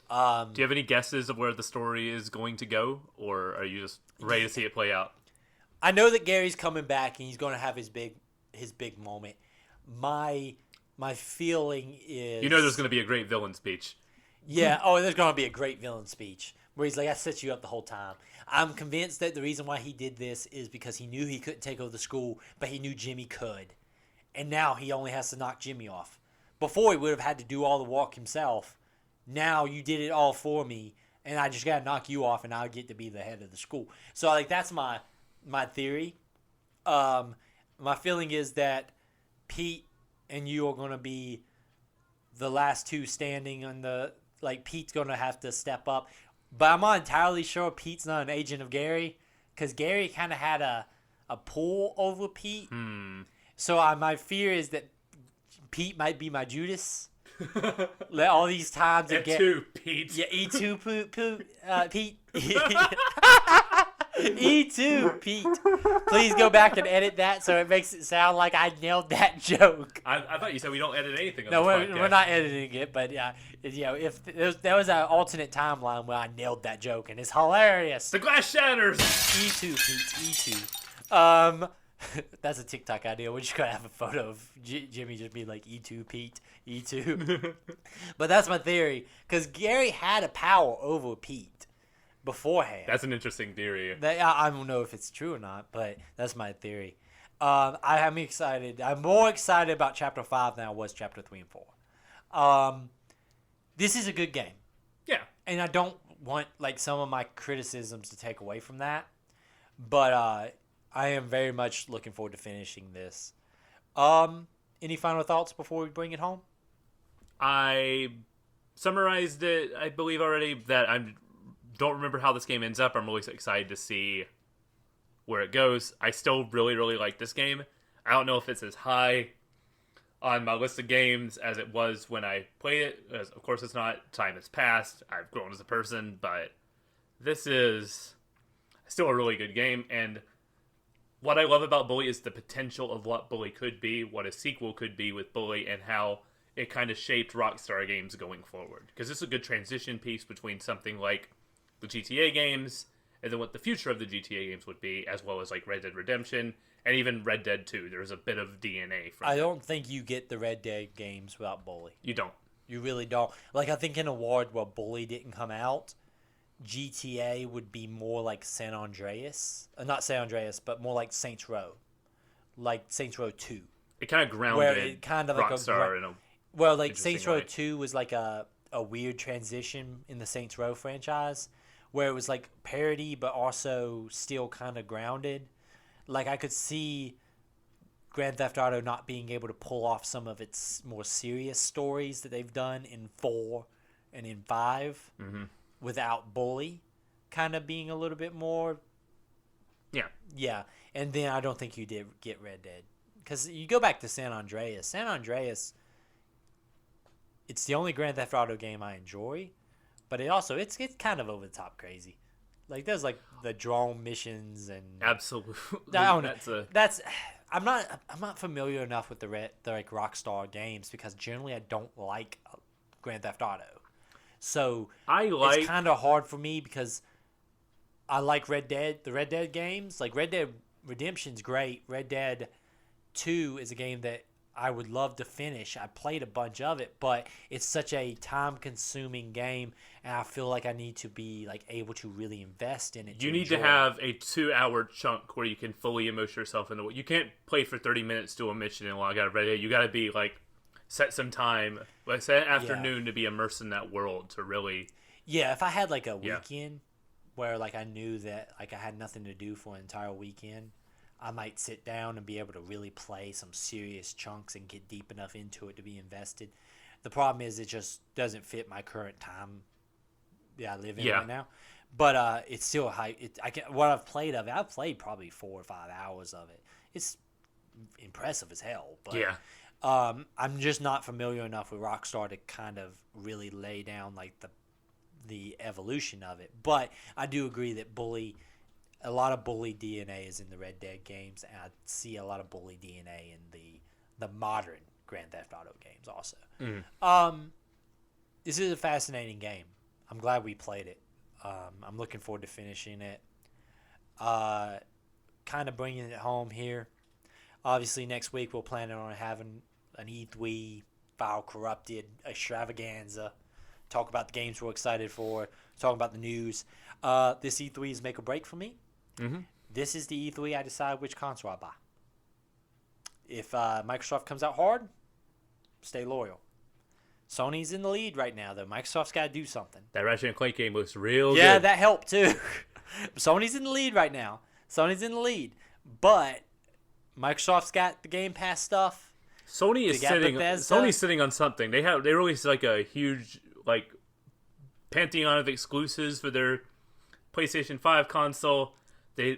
Do you have any guesses of where the story is going to go, or are you just ready to see it play out? I know that Gary's coming back and he's going to have his big moment. My feeling is... there's going to be a great villain speech. Yeah, there's going to be a great villain speech where he's like, I set you up the whole time. I'm convinced that the reason why he did this is because he knew he couldn't take over the school, but he knew Jimmy could. And now he only has to knock Jimmy off. Before, he would have had to do all the work himself. Now you did it all for me, and I just got to knock you off, and I'll get to be the head of the school. So, that's my theory. My feeling is that Pete and you are going to be the last two standing on the... Pete's going to have to step up. But I'm not entirely sure Pete's not an agent of Gary, because Gary kind of had a pull over Pete. So my fear is that Pete might be my Judas. All these times again. E2 Pete. Yeah, E2 Pete. E2 Pete. Please go back and edit that so it makes it sound like I nailed that joke. I thought you said we don't edit anything on No, this podcast. we're not editing it, but if there was an alternate timeline where I nailed that joke, and it's hilarious. The glass shatters. E2 Pete. E2. That's a TikTok idea. We're just gonna have a photo of Jimmy just being like E2 Pete, E2. But that's my theory, because Gary had a power over Pete beforehand. That's an interesting theory. I don't know if it's true or not, but that's my theory. I'm excited. I'm more excited about chapter 5 than I was chapter 3 and 4. This is a good game. Yeah. And I don't want some of my criticisms to take away from that, but I am very much looking forward to finishing this. Any final thoughts before we bring it home? I summarized it, I believe already, that I don't remember how this game ends up. I'm really excited to see where it goes. I still really, really like this game. I don't know if it's as high on my list of games as it was when I played it. Of course, it's not. Time has passed. I've grown as a person, but this is still a really good game, and what I love about Bully is the potential of what Bully could be, what a sequel could be with Bully, and how it kind of shaped Rockstar games going forward. Because this is a good transition piece between something like the GTA games, and then what the future of the GTA games would be, as well as Red Dead Redemption, and even Red Dead 2. There's a bit of DNA from I don't think you get the Red Dead games without Bully. You don't. You really don't. I think in a world where Bully didn't come out, GTA would be more like San Andreas. Not San Andreas, but more like Saints Row. like Saints Row 2. It kind of grounded Where it kind of like Rockstar in a well, like interesting Saints Row way. 2 was like a weird transition in the Saints Row franchise, where it was like parody but also still kind of grounded. Like I could see Grand Theft Auto not being able to pull off some of its more serious stories that they've done in 4 and in 5 without Bully kind of being a little bit more. Yeah. And then I don't think you did get Red Dead. Because you go back to San Andreas. San Andreas, it's the only Grand Theft Auto game I enjoy, but it's kind of over the top crazy. Like there's like the drone missions and absolutely. I don't know. I'm not familiar enough with the like Rockstar games because generally I don't like Grand Theft Auto. So it's kind of hard for me because I like the Red Dead games. Like Red Dead Redemption's great. Red Dead 2 is a game that I would love to finish. I played a bunch of it, but it's such a time-consuming game, and I feel like I need to be like able to really invest in it. You need to have a 2-hour chunk where you can fully immerse yourself into it. You can't play for 30 minutes to a mission and log out of Red Dead. You got to be like set some time, like set an afternoon to be immersed in that world to really. Yeah, if I had like a weekend where like I knew that like I had nothing to do for an entire weekend, I might sit down and be able to really play some serious chunks and get deep enough into it to be invested. The problem is it just doesn't fit my current time I live in right now. But it's still high. What I've played of it, I've played probably 4 or 5 hours of it. It's impressive as hell. But I'm just not familiar enough with Rockstar to kind of really lay down like the evolution of it. But I do agree that a lot of Bully DNA is in the Red Dead games, and I see a lot of Bully DNA in the modern Grand Theft Auto games also. This is a fascinating game. I'm glad we played it. I'm looking forward to finishing it. Kind of bringing it home here. Obviously, next week we're planning on having an E3 file corrupted extravaganza. Talk about the games we're excited for. Talk about the news. This E3 is make or break for me. This is the E3 I decide which console I buy. If Microsoft comes out hard, stay loyal. Sony's in the lead right now, though. Microsoft's got to do something. That Ratchet & Clank game looks real good. Yeah, that helped, too. Sony's in the lead right now. Sony's in the lead. But Microsoft's got the Game Pass stuff. Sony's sitting on something. They released like a huge like pantheon of exclusives for their PlayStation 5 console.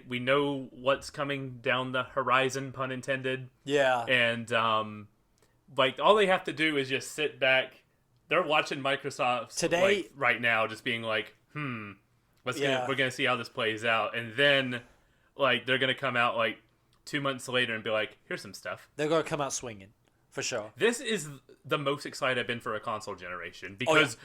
We know what's coming down the horizon, pun intended. Yeah. And like all they have to do is just sit back. They're watching Microsoft today right now, just being like, we're gonna see how this plays out, and then like they're gonna come out like 2 months later and be like, here's some stuff. They're gonna come out swinging, for sure. This is the most excited I've been for a console generation because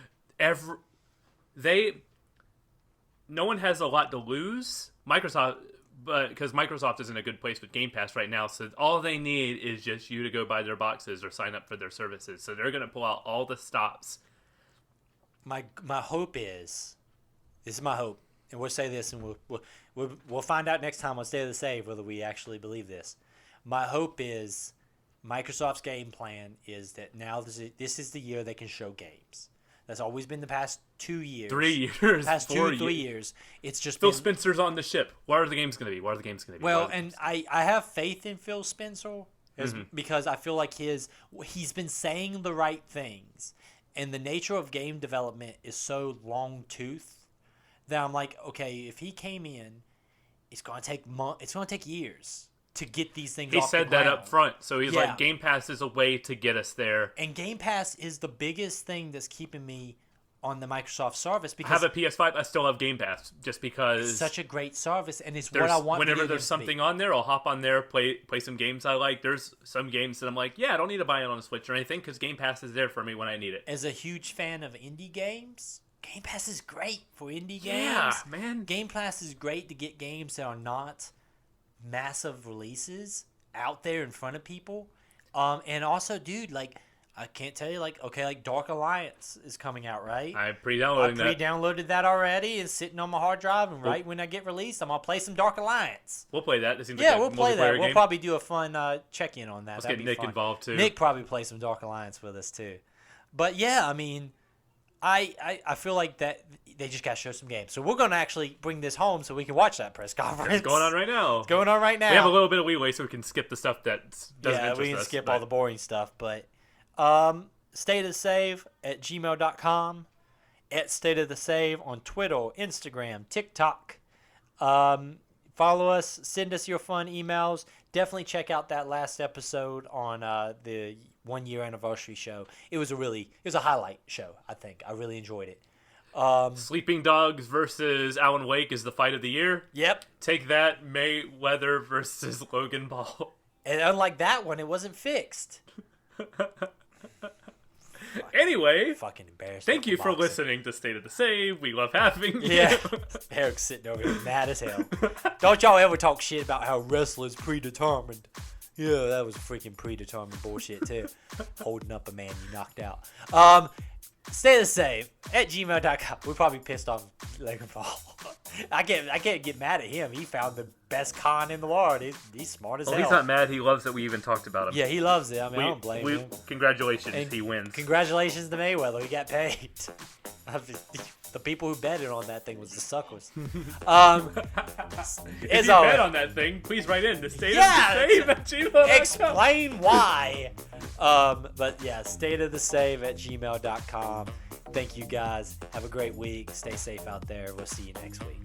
no one has a lot to lose. Microsoft, but because Microsoft is in a good place with Game Pass right now, so all they need is just you to go buy their boxes or sign up for their services. So they're going to pull out all the stops. My hope is, this is my hope, and we'll say this, and we'll find out next time on State of the Save whether we actually believe this. My hope is Microsoft's game plan is that now this is the year they can show games. That's always been the past 2 years. 3 years. Past 2 or 3 years. It's just Phil Spencer's on the ship. What are the games going to be? Well, and I have faith in Phil Spencer because I feel like he's been saying the right things. And the nature of game development is so long-toothed that I'm like, okay, if he came in, it's going to take years to get these things off the ground. He said that up front. So he's like, Game Pass is a way to get us there. And Game Pass is the biggest thing that's keeping me on the Microsoft service. Because I have a PS5, I still have Game Pass just because it's such a great service, and it's what I want. Whenever there's something on there, I'll hop on there, play some games I like. There's some games that I'm like, I don't need to buy it on the Switch or anything because Game Pass is there for me when I need it. As a huge fan of indie games, Game Pass is great for indie games. Yeah, man. Game Pass is great to get games that are not massive releases out there in front of people. And also, dude, like, I can't tell you, like Dark Alliance is coming out, right? I'm I pre-downloading that. pre-downloaded that already. It's sitting on my hard drive, and right when I get released, I'm gonna play some Dark Alliance. We'll play that. It seems Yeah, like a we'll play that. multiplayer We'll game. probably do a fun check-in on that. Let's That'd get be Nick fun. involved too. Nick probably play some Dark Alliance with us too. But yeah, I mean, I feel like that they just got to show some games. So we're going to actually bring this home so we can watch that press conference. It's going on right now. It's going on right now. We have a little bit of leeway so we can skip the stuff that doesn't interest us. Yeah, we can skip but all the boring stuff. But stateofthesave@gmail.com, at State of the Save on Twitter, Instagram, TikTok. Follow us. Send us your fun emails. Definitely check out that last episode on the 1-year anniversary show. It was a highlight show, I think. I really enjoyed it. Sleeping Dogs versus Alan Wake is the fight of the year. Yep. Take that, Mayweather versus Logan Paul. And unlike that one, it wasn't fixed. Anyway, Fucking embarrassing. thank you for listening to State of the Save. We love having you. Yeah. Eric's sitting over here mad as hell. Don't y'all ever talk shit about how wrestlers predetermined. Yeah, that was freaking predetermined bullshit too. Holding up a man you knocked out. Stay the same at gmail.com. We're probably pissed off Logan Paul. I can't get mad at him. He found the best con in the world. He's smart as hell. He's not mad. He loves that we even talked about him. Yeah, he loves it. I mean, I don't blame him. Congratulations, And he wins. Congratulations to Mayweather. He got paid. The people who betted on that thing was the suckers. If As you always, bet on that thing, please write in to Yeah, stateofthesave@gmail.com. explain why. But yeah, stateofthesave@gmail.com. Thank you guys. Have a great week. Stay safe out there. We'll see you next week.